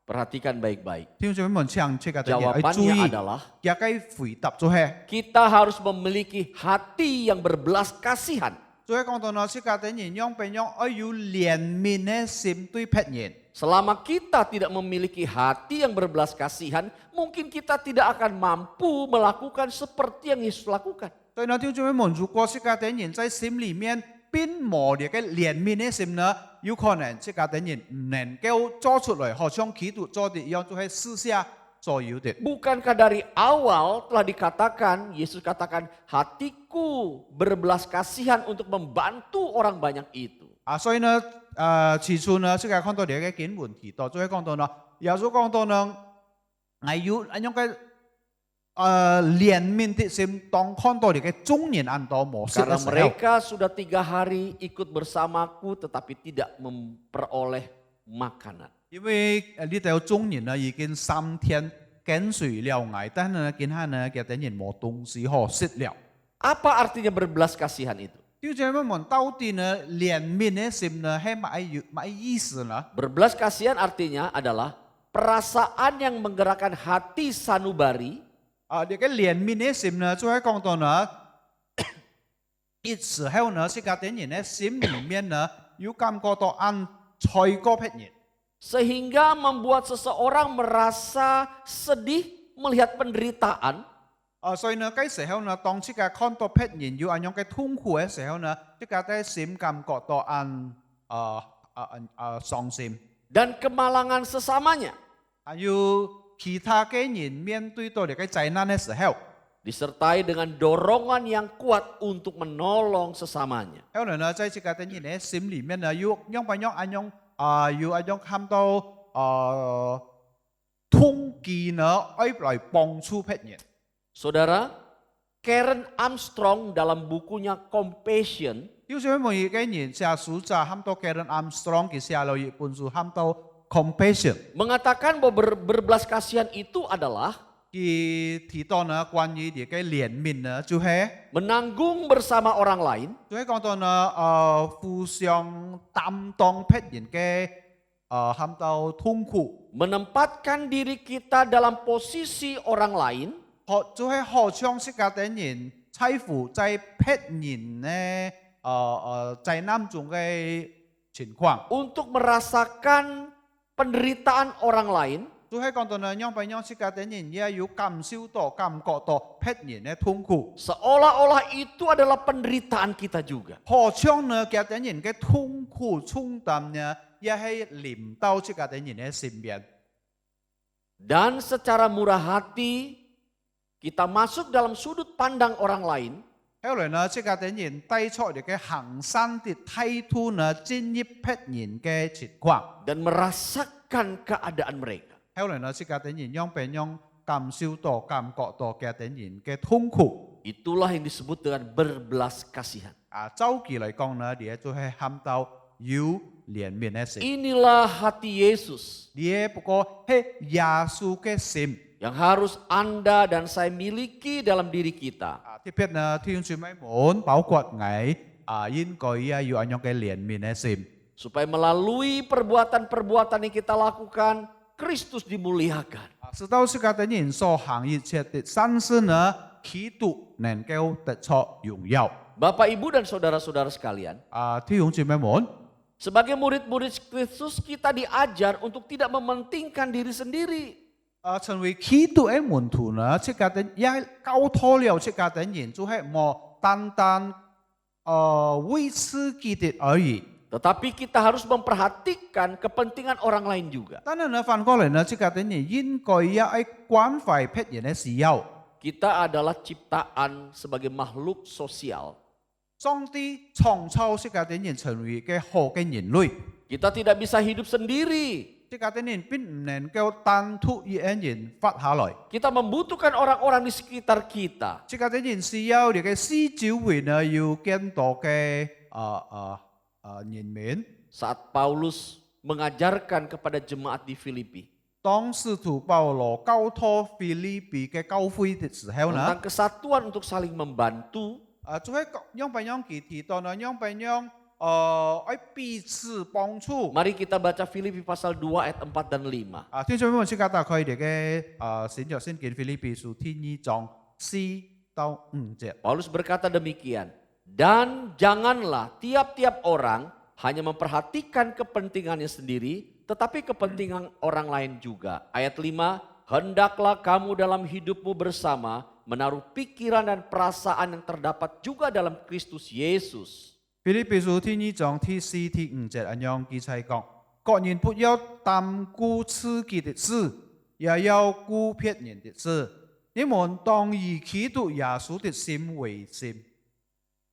Perhatikan baik-baik. 聽眾們請世界等人注 Jawabannya 意， adalah 一個回答就係， kita harus memiliki hati yang berbelas kasihan. 所以講到呢，世界等人讓別人要有憐憫嘅心對別人。 Selama kita tidak memiliki hati yang berbelas kasihan, mungkin kita tidak akan mampu melakukan seperti yang Yesus lakukan. 所以呢，聽眾們，如果世界等人在心裡面並冇呢個憐憫嘅心呢，有可能世界等人唔能夠做出來，好像基督做的一樣，就係施捨所有的。 Bukankah dari awal telah dikatakan, Yesus katakan, hatiku berbelas kasihan untuk membantu orang banyak itu. 所以呢，起初呢，世界看到呢個經文提到，就係講到呢，耶穌講到呢，我有咁樣嘅憐憫的心，當看到呢個眾人按到模式 Karena 嘅時候， mereka sudah 3 hari ikut bersamaku tetapi tidak memperoleh makanan. 因為呢度有眾人呢已經3天跟隨了我，但係呢，見下呢嘅等人冇東西可食了。 Apa artinya berbelas kasihan itu? 弟兄姊妹們，到底呢憐憫嘅心呢係乜意思呢？ Berbelas kasihan artinya adalah perasaan yang menggerakkan hati sanubari 呢個憐憫嘅心呢，就係講到呢，一時候呢，世界等人呢心裡面呢有感覺到按菜過別人。sehingga membuat seseorang merasa sedih melihat penderitaan, 所以呢，嗰時候呢，當即個看到別人有咁樣嘅痛苦嘅時候呢，即個啲心感覺到傷心， dan kemalangan sesamanya, 還有其他嘅人面對到呢個災難嘅時候， disertai dengan dorongan yang kuat untuk menolong sesamanya. 後來呢，在這個啲人嘅心裡面呢，有樣不樣咁樣有咁樣看到痛記呢，愛來幫助別人。 Saudara, Karen Armstrong dalam bukunya Compassion 有時每個人寫書就喊到 Karen Armstrong 佢寫了一本書喊到 Compassion， mengatakan bahwa berbelas kasihan itu adalah 佢提到呢關於呢個憐憫呢，就係 menanggung bersama orang lain 就係講到呢互相擔當別人嘅喊到痛苦， menempatkan diri kita dalam posisi orang lain 就係好像是個啲人在乎在別人呢災難中嘅情況。 untuk merasakan penderitaan orang lain 就係講到呢，樣不樣是個啲人也有感受到、感覺到別人嘅痛苦。 seolah-olah itu adalah penderitaan kita juga. 好像呢，個啲人嘅痛苦重擔呢，也係臨到這個啲人嘅身邊。 Dan secara murah hati kita masuk dalam sudut pandang orang lain 後來呢，這個啲人帶出嚟嘅行善的態度呢，進入別人嘅情況。 dan merasakan keadaan mereka. 後來呢，這個啲人樣不樣感受到、感覺到嘅啲人嘅痛苦。 Itulah yang disebut dengan berbelas kasihan. 周記嚟講呢，你就係喊到有憐憫嘅心。 Inilah hati Yesus 你不過係耶穌嘅心。 yang harus Anda dan saya miliki dalam diri kita. 特別呢，弟兄姊妹們，包括我應該要咁樣嘅憐憫嘅心。 Supaya melalui perbuatan-perbuatan yang kita lakukan, Kristus dimuliakan. 直到這個啲人所行一切的善事呢，基督能夠得着榮耀。 Bapak, Ibu, dan saudara-saudara sekalian, 弟兄姊妹們， sebagai murid-murid Kristus kita diajar untuk tidak mementingkan diri sendiri. 成為基督嘅門徒呢，這個啲也交託了這個啲人，就係冇單單為自己的而已。 Tetapi kita harus memperhatikan kepentingan orang lain juga. 當然呢，反過來呢，這個啲人應該要關懷別人嘅需要。 Kita adalah ciptaan sebagai makhluk sosial. 上帝創造這個啲人成為嘅好嘅人類。 Kita tidak bisa hidup sendiri. 這個啲人並唔能夠單獨一人發下來。 Kita membutuhkan orang-orang di sekitar kita. 這個啲人需要你嘅四周圍呢有更多嘅人民。 Saat Paulus mengajarkan kepada jemaat di Filipi 當使徒保羅交託腓立比嘅教會嘅時候呢， tentang kesatuan untuk saling membantu, 就係樣不樣佢提到呢，樣不樣彼此幫助。 mari kita baca Filipi pasal 2 ayat 4 dan 5. 聽眾朋友即刻打開你嘅新約聖經腓立比書第2章4到5節。 Paulus berkata demikian, dan janganlah tiap-tiap orang hanya memperhatikan kepentingannya sendiri, tetapi kepentingan orang lain juga. Ayat 5, hendaklah kamu dalam hidupmu bersama menaruh pikiran dan perasaan yang terdapat juga dalam Kristus Yesus. 腓立比書第2章第4、第5節咁樣記載講，各人不要單顧自己的事，也要顧別人的事。你們當以基督耶穌的心為心。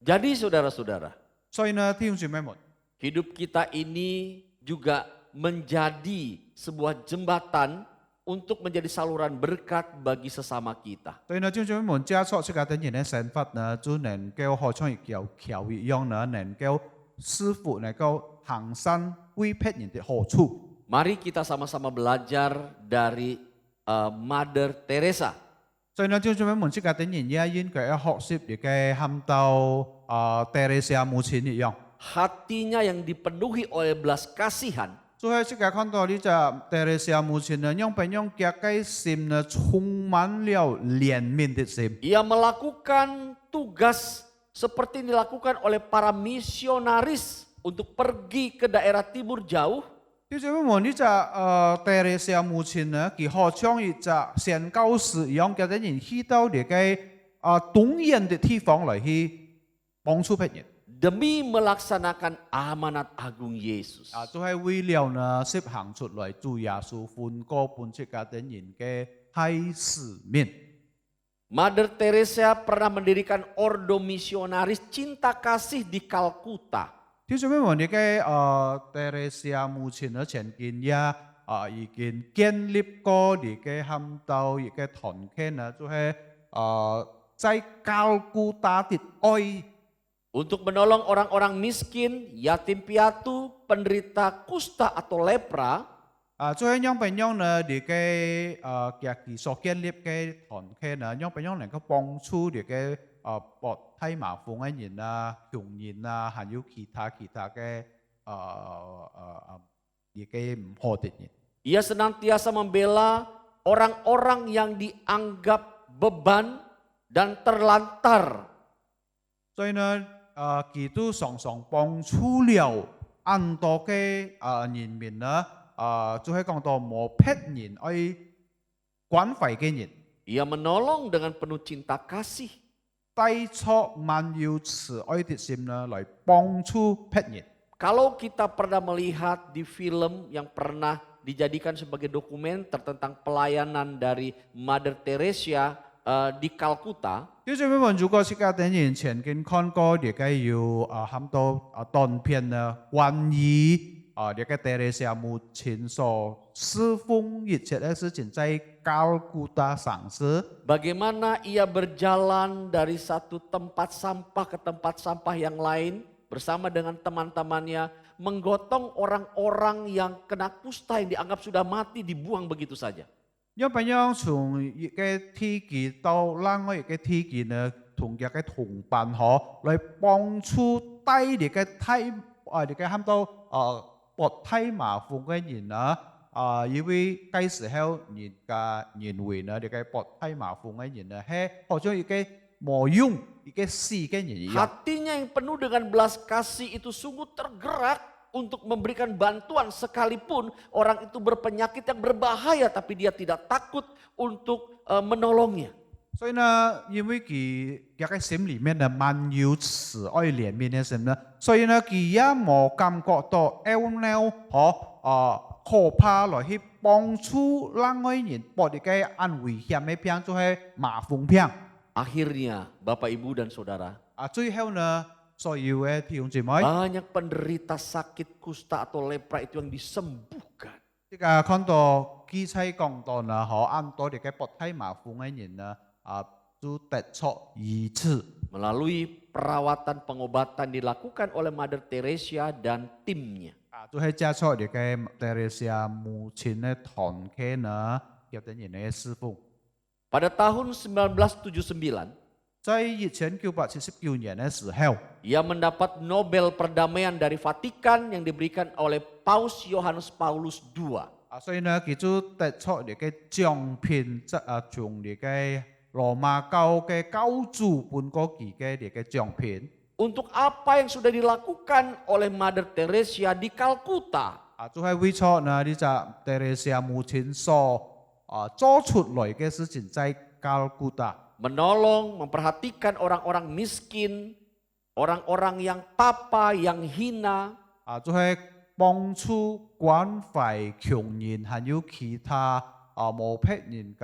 Jadi saudara-saudara, 所以呢，弟兄姊妹們， hidup kita ini juga menjadi sebuah jembatan untuk menjadi saluran berkat bagi sesama kita. 所以呢，弟兄姊妹們，加速這個等人嘅想法呢，就能夠好像橋一樣呢，能夠師傅能夠行善為別人的好處。 Mari kita sama-sama belajar dari Mother Teresa. 所以呢，弟兄姊妹們，這個等人也應該要學習亦嘅喊到Teresa母親一樣。 Hatinya yang dipenuhi oleh belas kasihan 就係這個看到呢隻Teresa母親呢，讓別人嘅心呢充滿了憐憫的心。 Ia melakukan tugas seperti yang dilakukan oleh para misionaris untuk pergi ke daerah timur jauh. 弟兄姊妹們，呢只德雷西亞母親呢，佢好像一隻宣教士一樣，叫啲人去到呢個東遠嘅地方嚟去幫助別人。 Demi melaksanakan amanat agung Yesus. 都係為了呢，實行出來主耶穌歡歌本出家啲人嘅大使命。 Mother Teresa pernah mendirikan ordo misionaris cinta kasih di Kalkuta. 弟兄姊妹們，呢個德雷西亞母親呢，曾經也已經建立過呢個喊到呢個團體呢，就係在kalKalkuta的愛。 Untuk menolong orang-orang miskin, yatim piatu, penderita kusta atau lepra, 做係讓朋友呢，呢個佢所建立嘅團體呢，讓朋友能夠幫助呢個博太麻風嘅人啊、窮人啊，還有其他嘅呢個唔好的人。 ia senantiasa membela orang-orang yang dianggap beban dan terlantar. 所以呢，佢都常常幫助了很多嘅人民呢，就係講到冇撇人去關懷嘅人， Ia menolong dengan penuh cinta kasih. 帶出萬有慈愛的心呢，嚟幫助撇人。 Kalau kita pernah melihat di film yang pernah dijadikan sebagai dokumenter tentang pelayanan dari Mother Teresa di Kalkuta, 弟兄姊妹，如果是家電影曾經看過，亦都有很多短片呢，關於呢個德雷西亞母親所侍奉一切的事情，在Kalkuta上市。 bagaimana ia berjalan dari satu tempat sampah ke tempat sampah yang lain bersama dengan teman-temannya, menggotong orang-orang yang kena kusta yang dianggap sudah mati dibuang begitu saja. 因為樣從一個體檢到另外一個體檢呢，同一個同伴可來幫助帶呢個呢個喊到博太麻煩嘅人啊，因為嗰時候人家認為呢，呢個博太麻煩嘅人呢，係好像一個冇用一個死嘅人一樣。 Hatinya yang penuh dengan belas kasih itu sungguh tergerak untuk memberikan bantuan sekalipun orang itu berpenyakit yang berbahaya tapi dia tidak takut untuk menolongnya. 所以呢，因為佢一個心裡面呢滿有慈愛憐憫嘅心呢，所以呢佢也冇感覺到可怕來去幫助另外人，博啲嘅很危險嘅片就係麻風片。 Akhirnya Bapak Ibu dan Saudara, 最後呢，所有嘅弟兄姊妹， banyak penderita sakit kusta atau lepra itu yang disembuhkan. 呢個看到記載講到呢，很多啲嘅博太麻風嘅人呢，都得出醫治。 Melalui perawatan pengobatan dilakukan oleh Mother Teresa dan timnya. 就係接觸呢個德雷西亞母親嘅團體呢，叫啲人嘅侍奉。 Pada tahun 1979, 在1979年嘅時候， ia mendapat Nobel Perdamaian dari Vatikan yang diberikan oleh Paus Yohanes Paulus II. 所以呢，佢就得出呢個獎品，從呢個羅馬教嘅教主頒過佢嘅呢個獎品。 Untuk apa yang sudah dilakukan oleh Mother Teresa di Kalkuta? 就係為咗呢呢隻德雷西亞母親所做出來嘅事情，在Kalkuta。 Menolong, memperhatikan orang-orang miskin, orang-orang yang tapa, yang hina, 就係幫助關懷窮人，還有其他無撇人嘅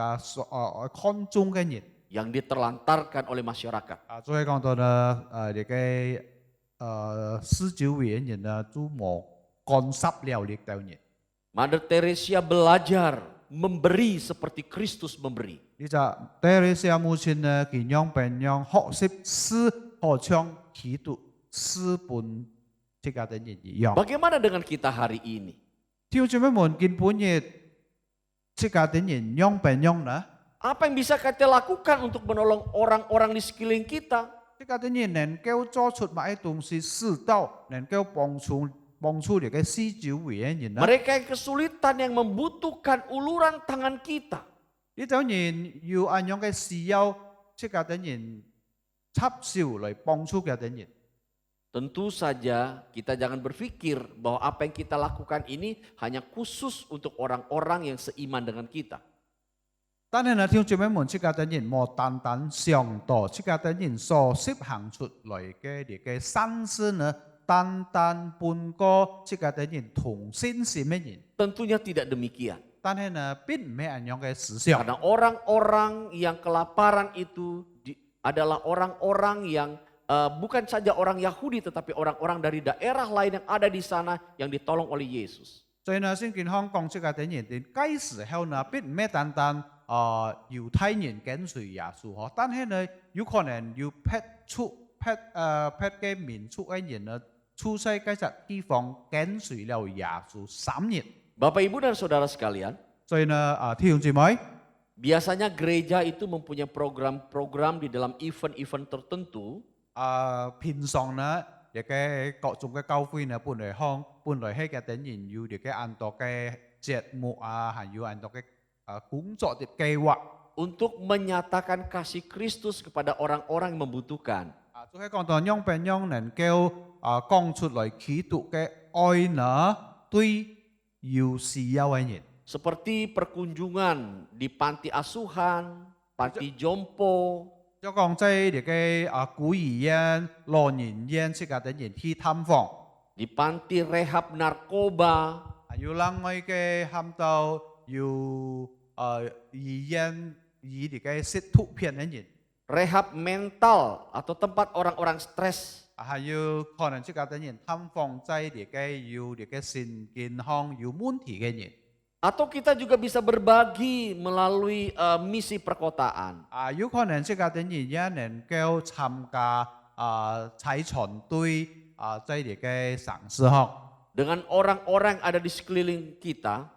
看重嘅人。 yang diterlantarkan oleh masyarakat. 就係講到呢呢個施救委員人呢，都冇干涉了呢個人。 Mother Teresa belajar memberi seperti Kristus memberi. 呢隻德雷西亞母親呢，佢讓病人學習施，好像基督施本這個的人一樣。 Bagaimana dengan kita hari ini? 弟兄姊妹們，根本嘅這個的人讓病人呢？ Apa yang bisa kita lakukan untuk menolong orang-orang di sekeliling kita? 這個的人能夠做出乜嘢東西，使到能夠幫助呢個施救委員人呢？ Mereka yang kesulitan yang membutuhkan uluran tangan kita. 呢種人要按樣嘅需要，這個的人插手來幫助嘅的人。Tentu saja kita jangan berpikir bahwa apa yang kita lakukan ini hanya khusus untuk orang-orang yang seiman dengan kita. 但係呢，弟兄姊妹們，即家啲人無單單上道，即家啲人所實行出來嘅呢個善事呢，單單半個即家啲人同心心嘅人， Tentunya tidak demikian. 但係呢，並唔係咁樣嘅思想。 Karena orang-orang yang kelaparan itu adalah orang-orang yang bukan saja orang Yahudi tetapi orang-orang dari daerah lain yang ada di sana yang ditolong oleh Yesus. 所以呢，聖經香港即家啲人喺嗰時候呢，並唔係單單猶太人跟隨耶穌嗬，但係呢，有可能要嘅民族嘅人呢，出世嗰隻地方跟隨了耶穌3年。 Bapak Ibu dan Saudara sekalian, 所以呢，弟兄姊妹。 biasanya gereja itu mempunyai program-program di dalam event-event tertentu 平常呢，亦嘅各種嘅教會呢，本來係嘅等人要亦嘅按照嘅節目啊，還有按照嘅工作嘅計劃。 untuk menyatakan kasih Kristus kepada orang-orang yang membutuhkan. 就係講到樣變樣能夠講出來基督嘅愛呢，對有需要嘅人。 Seperti perkunjungan di panti asuhan, panti jompo, 即係講即係亦嘅孤兒院、老人院，即係等人去探訪。 di panti rehab narkoba, 還有另外嘅喊到要醫院以啲嘅食毒片嘅人。 rehab mental atau tempat orang-orang stres. 還有可能即係等人探訪即係啲嘅要啲嘅心健康有問題嘅人。 Atau kita juga bisa berbagi melalui misi perkotaan. 有可能即係等人也能夠參加採傳隊即係啲嘅神事學。 Dengan orang-orang yang ada di sekeliling kita,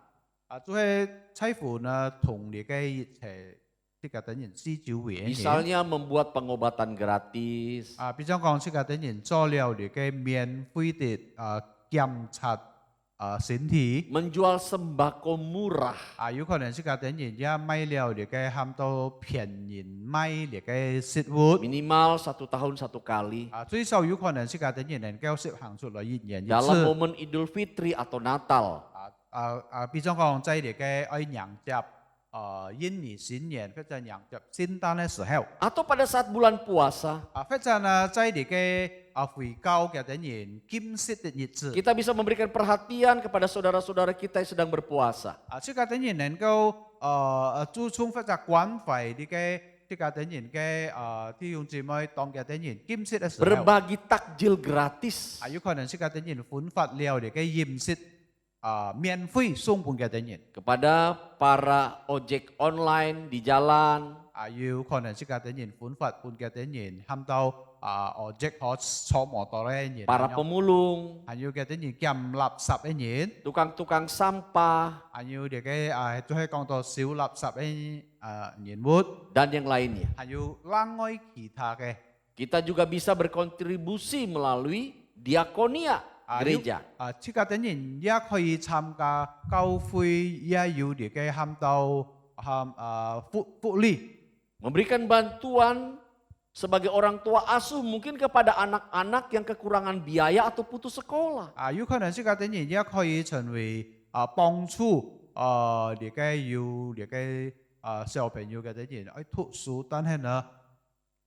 就係採乎呢同啲嘅一齊即係等人施照會嘅人。 misalnya membuat pengobatan gratis, 比較講即係等人做了啲嘅免費嘅檢查身體。 menjual sembako murah, 有可能即係等人也買了啲嘅喊到便宜買啲嘅食物。 minimal 1 tahun 1 kali. 最少有可能即係等人能夠實行出來一年一 Dalam 次。 momen Idul Fitri atau Natal. 比較講即係啲嘅愛迎接印尼新年或者迎接聖誕嘅時候。 Atau pada saat bulan puasa, 或者呢即係啲嘅回教嘅等人禁食嘅日子。 kita bisa memberikan perhatian kepada saudara-saudara kita yang sedang berpuasa. 即係等人能夠注重或者關懷啲嘅即係等人嘅弟兄姊妹當嘅等人禁食嘅時候。 Berbagi takjil gratis. 有可能即係等人分發了啲嘅飲食免費送俾嘅等人。 Kepada para ojek online di jalan, 有可能即係等人分發俾嘅等人喊到即可坐摩托嘅人。 para pemulung, 還有嘅等人捡垃圾嘅人。 tukang-tukang sampah, 還有啲嘅就係講到小垃圾嘅人物。 dan yang lainnya. 還有另外其他嘅。 Kita juga bisa berkontribusi melalui diakonia gereja. 即係等人也可以參加教會也有啲嘅喊到福利。 Memberikan bantuan sebagai orang tua asuh mungkin kepada anak-anak yang kekurangan biaya atau putus sekolah. 有可能即係等人也可以成為幫助啲嘅要啲嘅小朋友嘅等人去讀書，但係呢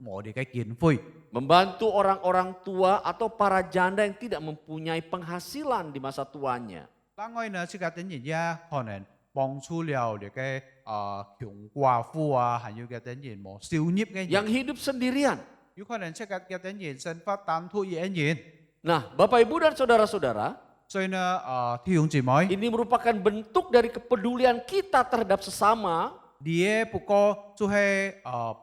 冇啲嘅經費。 Membantu orang-orang tua atau para janda yang tidak mempunyai penghasilan di masa tuanya. 另外呢，即係等人也可能幫助了啲嘅窮寡婦還有嘅等人冇收入嘅人。 Yang hidup sendirian. 有可能即係嘅等人生活單獨一人。 Nah, Bapak Ibu dan Saudara-saudara, 所以呢，弟兄姊妹， ini merupakan bentuk dari kepedulian kita terhadap sesama. 你不過就係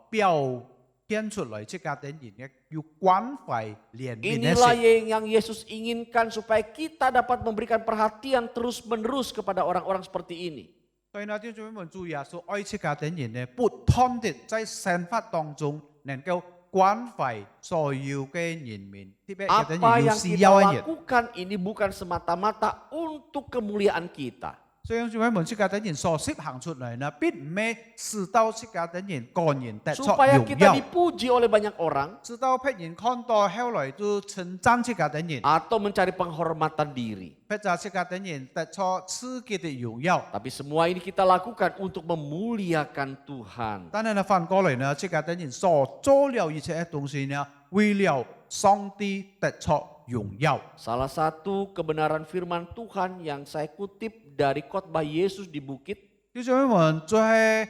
表現出來即係等人嘅要關懷憐憫嘅 Inilah 心。 yang Yesus inginkan supaya kita dapat memberikan perhatian terus-menerus kepada orang-orang seperti ini. 所以呢，弟兄姊妹們注意啊，所愛即係等人呢，不斷地在生活當中能夠關懷所有嘅人民，特別係等 Apa 人有 yang 需 kita 要嘅人。 lakukan ini bukan semata-mata untuk kemuliaan kita. 所以弟兄姊妹們，這家等人所實行出嚟呢，並唔係使到這家等人個人得出 supaya 榮 kita 耀， dipuji oleh banyak orang 直到別人看到後來都稱讚這家等人， atau mencari penghormatan diri. 或者這家等人得出自己的榮耀。 Tapi semua ini kita lakukan untuk memuliakan Tuhan. 當然呢，反過來呢，這家等人所做了一切的東西呢，為了上帝得出榮耀。 Salah satu kebenaran firman Tuhan yang saya kutip dari khotbah Yesus di bukit, 弟兄姊妹們，就係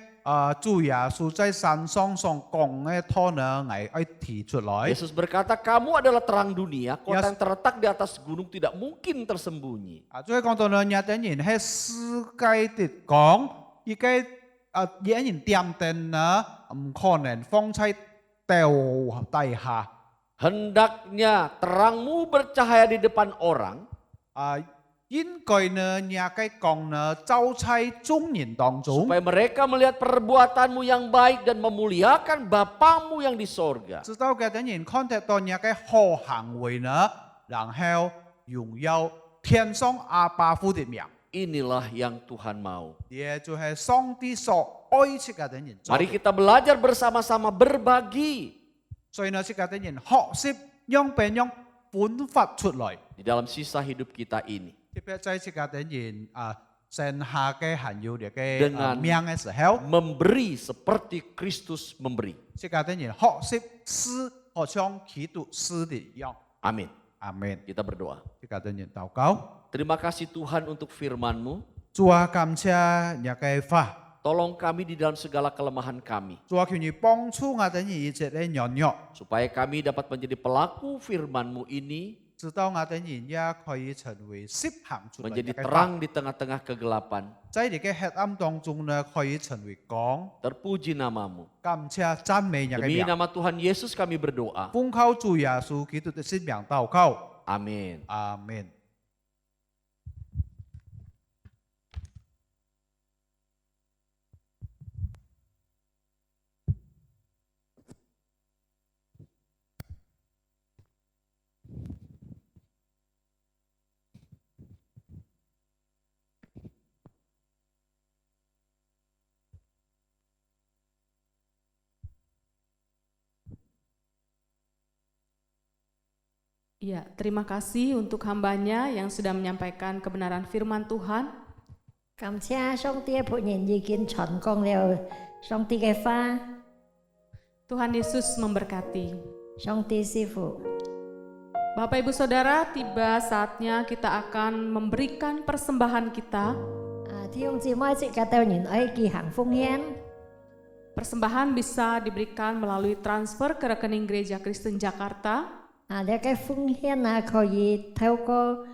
主耶穌在山上所講嘅套呢，我要提出來。 Yesus berkata, kamu adalah terang dunia, kota yang terletak di atas gunung tidak mungkin tersembunyi. 最後講到呢，有等人喺世界的講，而家有人點燈呢，唔可能放喺掉底下。 Hendaknya terangmu bercahaya di depan orang, 應該呢，也該講呢，走在眾人當中， supaya mereka melihat perbuatanmu yang baik dan memuliakan Bapamu yang di sorga. 直到嘅等人看得到也該好行為呢，然後榮耀天上阿爸父的名， Inilah yang Tuhan mau. 也就係上帝所愛惜嘅等人做。 Mari kita belajar bersama-sama berbagi 所以呢，這個等人學習讓別人本發出來。 di dalam sisa hidup kita ini. 特別在這個等人剩下嘅還有嘅 Dengan 命嘅時候， memberi seperti Kristus memberi. 這個等人學習施，好像基督施的一樣。 Amin. 阿門。 Kita berdoa. 這個等人禱告， Terima kasih Tuhan untuk firman-Mu. 主啊，感謝你嘅話， Tolong kami di dalam segala kelemahan kami. 主啊，求你幫助我等人一切嘅軟弱， Supaya kami dapat menjadi pelaku firman-Mu ini. 直到我等人也可以成為實行出來 Menjadi 嘅話， terang di tengah-tengah kegelapan. 在你嘅黑暗當中呢，可以成為光。 Terpuji nama-Mu. 感謝讚美你嘅 Demi 名， nama Tuhan Yesus kami berdoa. 奉靠主耶穌基督的聖名禱告， Amin. 阿門。Ya, terima kasih untuk hambanya yang sudah menyampaikan kebenaran firman Tuhan. 感謝上帝嘅僕人已經傳講了上帝嘅話， Tuhan Yesus memberkati. 上帝師傅。 Bapak Ibu Saudara, tiba saatnya kita akan memberikan persembahan kita. 弟兄姊妹，即個當然愛舉行奉獻， Persembahan bisa diberikan melalui transfer ke rekening Gereja Kristen Jakarta. 你嘅奉獻可以透過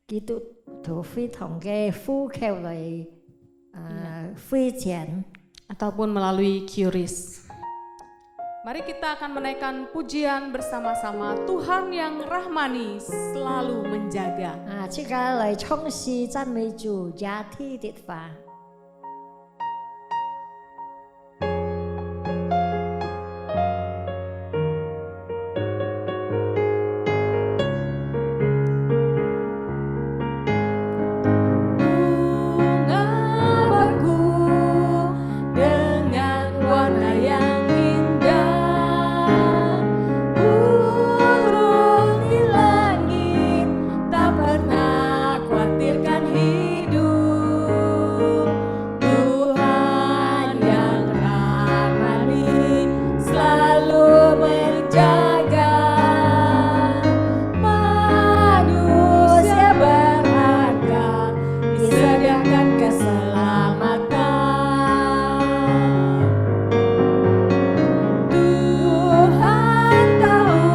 基督徒會堂嘅戶口嚟匯錢。 ataupun melalui QRIS. Mari kita akan menaikkan pujian bersama-sama. Tuhan yang rahmani selalu menjaga. 即個嚟唱詩讚美主，也天的話。 Bunga baku dengan warna yang indah, burung di langit tak pernah khawatirkan hidup. Tuhan yang rahmani selalu menjaga manusia berharga. Disediakan keselamatan. Tuhan tahu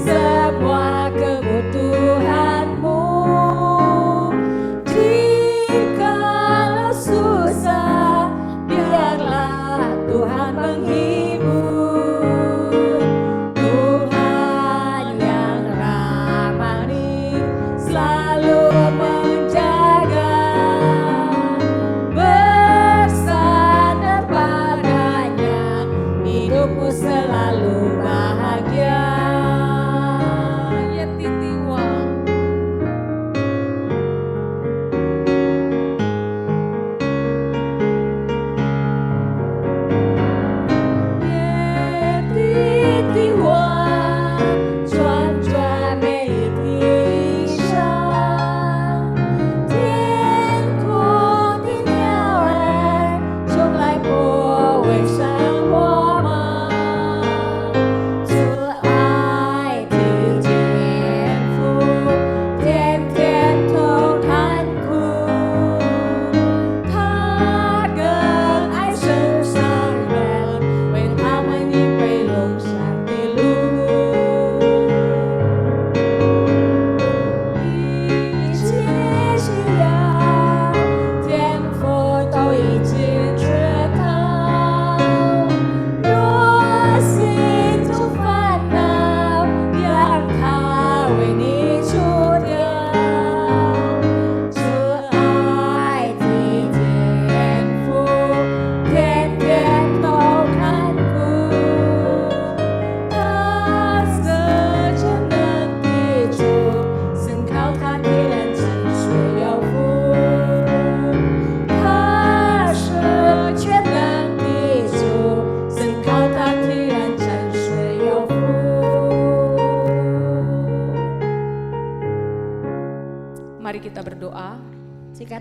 semua kebutuhanmu. Jikalau susah, biarlah Tuhan menghibur. Tuhan yang rahmani selalu menjaga, bersandar padanya hidupmu selalu bahagia. Ya titiwa.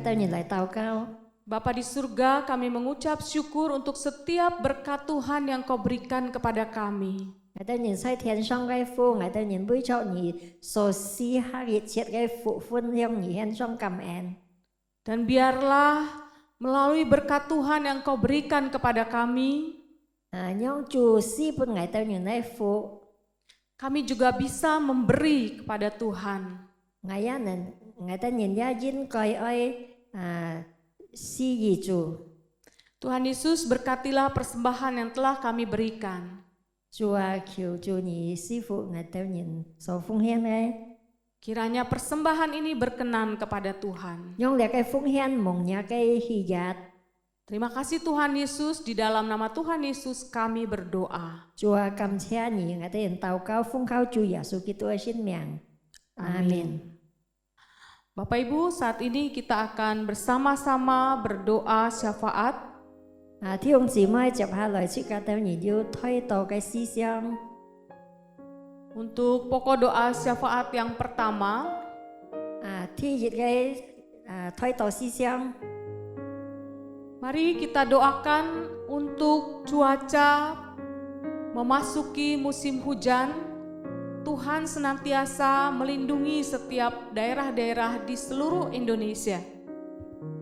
các tao nhìn lại tao cao. Bapa di surga, kami mengucap syukur untuk setiap berkat Tuhan yang Kau berikan kepada kami. Ngài tao nhìn sai thiên song cái phu, ngài tao nhìn bưởi cho nhị so si ha nhiệt chết cái phụ phun hiong nhị hen song cầm en. Dan biarlah melalui berkat Tuhan yang Kau berikan kepada kami, Nhong chu si pun ngài tao nhìn này phụ, kami juga bisa memberi kepada Tuhan. ngài tao nhìn gia jin coi oi si gì chu. Tuhan Yesus, berkatilah persembahan yang telah kami berikan. Chùa kiều chu nhị si phụ ngài tao nhìn so phung hiên ấy. Kiranya persembahan ini berkenan kepada Tuhan. Nhong lihat cái phung hiên mong nya cái hi giat. Terima kasih Tuhan Yesus, di dalam nama Tuhan Yesus kami berdoa. Chùa cầm chia nhị ngài tao nhìn tao cao phung cao chu Yesu Kitô xin miang. Amin. Bapak Ibu, saat ini kita akan bersama-sama berdoa syafaat. Thi ông chị mai chập hạ lời chữ ca tao nhìn yêu thay tổ cái si xiang. Untuk pokok doa syafaat yang pertama, Thi dịch cái thay tổ si xiang. mari kita doakan untuk cuaca memasuki musim hujan. Tuhan senantiasa melindungi setiap daerah-daerah di seluruh Indonesia.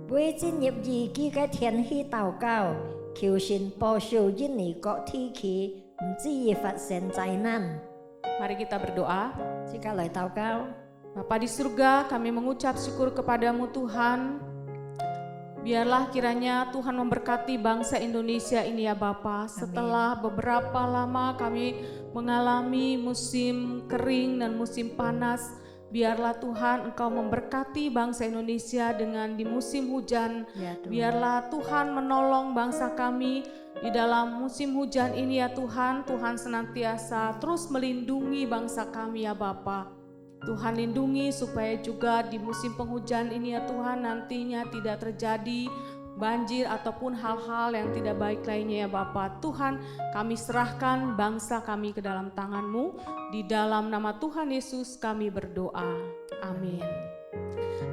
Với chính nghiệp gì kia cái thiên hi tàu cao, kiều xin bảo siêu yên nỉ có thi khí, chỉ phát sinh tai nạn. Mari kita berdoa. Chỉ cả lời tàu cao. Bapa di surga, kami mengucap syukur kepadamu Tuhan. Biarlah kiranya Tuhan memberkati bangsa Indonesia ini ya Bapa. Setelah beberapa lama kami mengalami musim kering dan musim panas, biarlah Tuhan Engkau memberkati bangsa Indonesia dengan di musim hujan. Ya, Tuhan. Biarlah Tuhan menolong bangsa kami di dalam musim hujan ini ya Tuhan. Tuhan senantiasa terus melindungi bangsa kami ya Bapa. Tuhan lindungi supaya juga di musim penghujan ini ya Tuhan nantinya tidak terjadi banjir ataupun hal-hal yang tidak baik lainnya ya Bapa. Tuhan, kami serahkan bangsa kami ke dalam tangan-Mu. Di dalam nama Tuhan Yesus kami berdoa. Amin.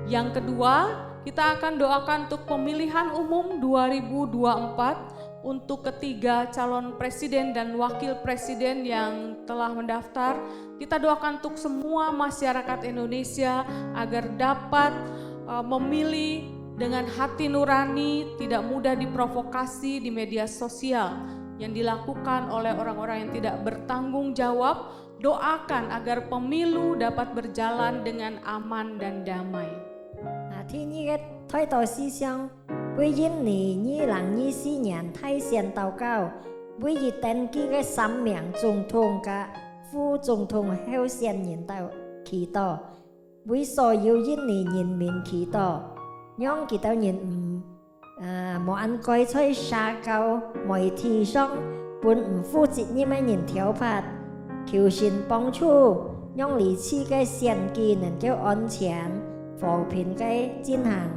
Yang kedua, kita akan doakan untuk pemilihan umum 2024 untuk ketiga calon presiden dan wakil presiden yang telah mendaftar. Kita doakan untuk semua masyarakat Indonesia agar dapat memilih dengan hati nurani, tidak mudah diprovokasi di media sosial yang dilakukan oleh orang-orang yang tidak bertanggung jawab. Doakan agar pemilu dapat berjalan dengan aman dan damai. Thi nhi cái thay tổ si xiang, với yên nỉ nhi làng nhi si nhàn thay xiên tàu cao, với gì tên kia cái sắm miệng trùng thùng cả, phu trùng thùng heo xiên nhìn tàu khí to, với so yêu yên nỉ nhìn miệng khí to, nhong kỳ tàu nhìn một ăn coi chơi xa cao, mọi thi xong, buồn phu chỉ như mấy nhìn thiếu phạt, kiều xin bóng chu, nhong lý chi cái xiên kỳ nên kêu ổn chén. Phổ biến cái chiến hàng.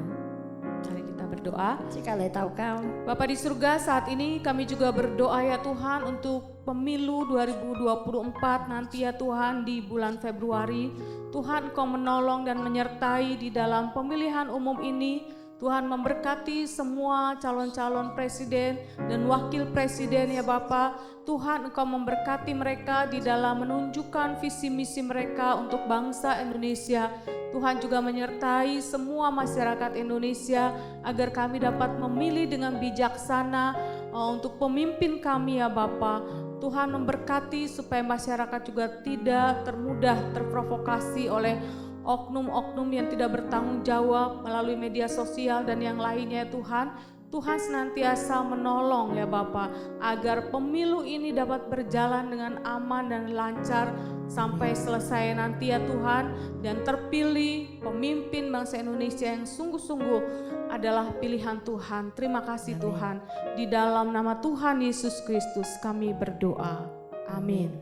Mari kita berdoa. Jika lời tàu cao. Bapa di surga, saat ini kami juga berdoa ya Tuhan untuk pemilu 2024 nanti ya Tuhan di bulan Februari. Tuhan Engkau menolong dan menyertai di dalam pemilihan umum ini. Tuhan memberkati semua calon-calon presiden dan wakil presiden ya Bapa. Tuhan Engkau memberkati mereka di dalam menunjukkan visi misi mereka untuk bangsa Indonesia. Tuhan juga menyertai semua masyarakat Indonesia agar kami dapat memilih dengan bijaksana untuk pemimpin kami ya Bapa. Tuhan memberkati supaya masyarakat juga tidak mudah terprovokasi oleh oknum-oknum yang tidak bertanggung jawab melalui media sosial dan yang lainnya ya Tuhan. Tuhan senantiasa menolong ya Bapa agar pemilu ini dapat berjalan dengan aman dan lancar sampai selesai nanti ya Tuhan, dan terpilih pemimpin bangsa Indonesia yang sungguh-sungguh adalah pilihan Tuhan. Terima kasih Tuhan. Di dalam nama Tuhan Yesus Kristus kami berdoa. Amin.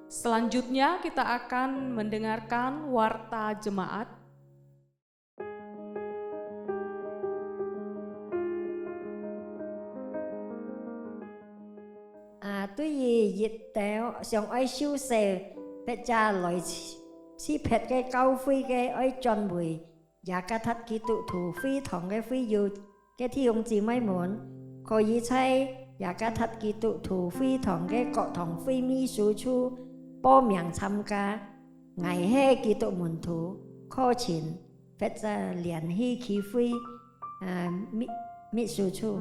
Selanjutnya kita akan mendengarkan warta jemaat. Tuy vì dịch tẹo xong ơi siêu xe, bếp cha loại chi phết cái cao phi cái ơi tròn bùi, 雅各塔基督徒非堂嘅非要嘅弟兄姊妹們，可以喺雅各塔基督徒非堂嘅各堂非秘書處報名參加，捱係基督門徒課程，或者聯繫其非秘書處。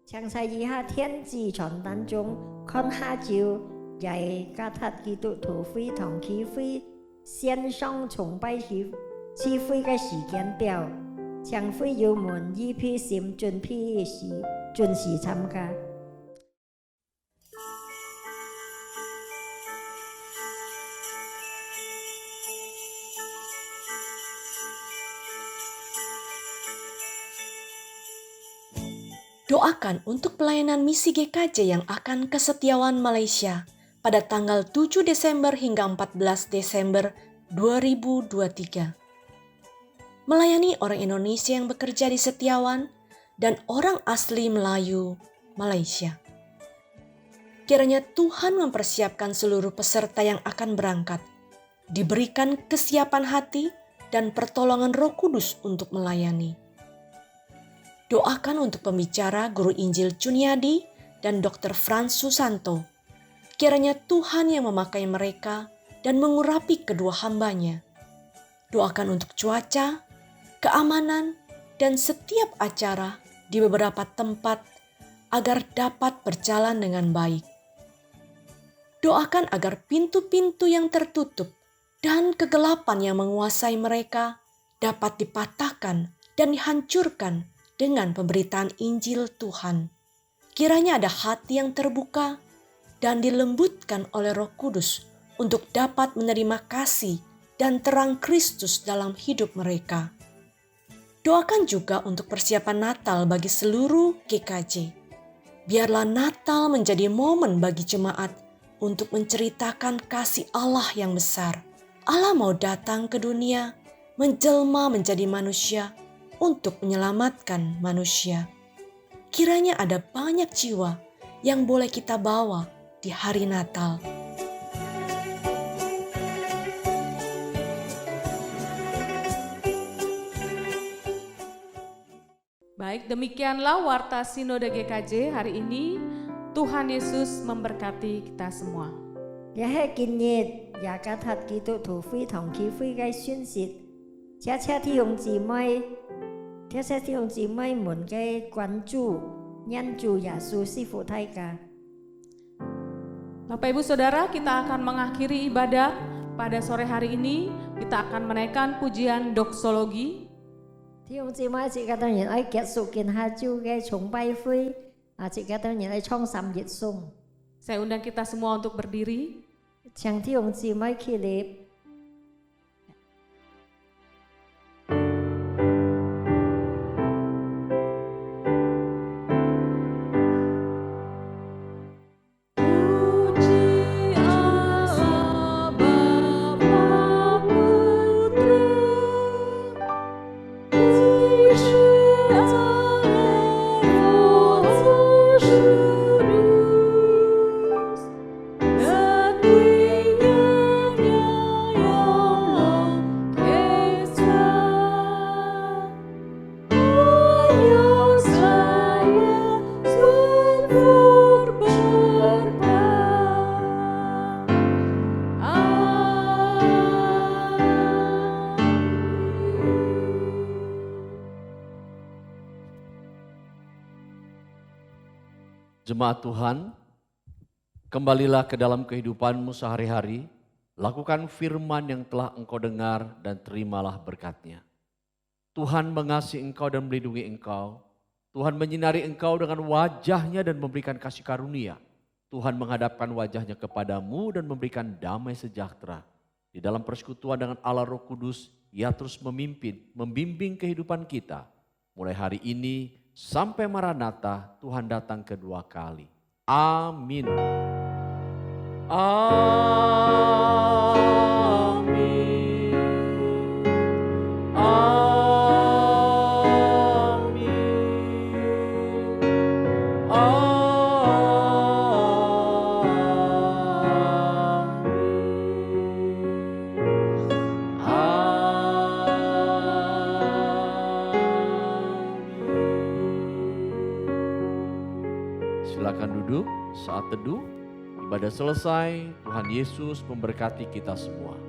詳細以下天子傳單中看下照雅各塔基督徒非堂企非線上崇拜起會嘅時間表，請會友們依批心準時參加。Doakan untuk pelayanan misi GKJ yang akan ke Setiawan Malaysia pada tanggal 7 Desember hingga 14 Desember 2023. Melayani orang Indonesia yang bekerja di Setiawan dan orang asli Melayu Malaysia. Kiranya Tuhan mempersiapkan seluruh peserta yang akan berangkat, diberikan kesiapan hati dan pertolongan Roh Kudus untuk melayani. Doakan untuk pembicara Guru Injil Cuniadi dan Dr. Frans Susanto. Kiranya Tuhan yang memakai mereka dan mengurapi kedua hambanya. Doakan untuk cuaca, keamanan, dan setiap acara di beberapa tempat agar dapat berjalan dengan baik. Doakan agar pintu-pintu yang tertutup dan kegelapan yang menguasai mereka dapat dipatahkan dan dihancurkan dengan pemberitaan Injil Tuhan. Kiranya ada hati yang terbuka dan dilembutkan oleh Roh Kudus untuk dapat menerima kasih dan terang Kristus dalam hidup mereka. Doakan juga untuk persiapan Natal bagi seluruh GKJ. Biarlah Natal menjadi momen bagi jemaat untuk menceritakan kasih Allah yang besar. Allah mau datang ke dunia, menjelma menjadi manusia, untuk menyelamatkan manusia. Kiranya ada banyak jiwa yang boleh kita bawa di hari Natal. Baik, demikianlah Warta Sinode GKJ hari ini. Tuhan Yesus memberkati kita semua. 也係今日雅各塔基督徒非堂企會嘅宣説，謝謝弟兄姊妹們嘅關注，因主耶穌是父大家。 Bapak Ibu Saudara, kita akan mengakhiri ibadah pada sore hari ini. Kita akan menaikkan pujian doksologi. 弟兄姊妹，節家當然愛結束見下朝嘅崇拜會，節家當然愛唱三熱頌。 Saya undang kita semua untuk berdiri. 請弟兄姊妹起立。 Puji Allah Bapa Putra, puji Allah Roh Kudus, dan tinggalnya yang Esa. Yang saya sumber berkah. Jemaat Tuhan, kembalilah ke dalam kehidupanmu sehari-hari, lakukan firman yang telah engkau dengar dan terimalah berkat-Nya. Tuhan mengasihi engkau dan melindungi engkau. Tuhan menyinari engkau dengan wajah-Nya dan memberikan kasih karunia. Tuhan menghadapkan wajah-Nya kepadamu dan memberikan damai sejahtera. Di dalam persekutuan dengan Allah Roh Kudus, Ia terus memimpin, membimbing kehidupan kita. Mulai hari ini sampai Maranatha, Tuhan datang kedua kali. Amin. Amin. Amin. Amin. teduh. Ibadah selesai, Tuhan Yesus memberkati kita semua.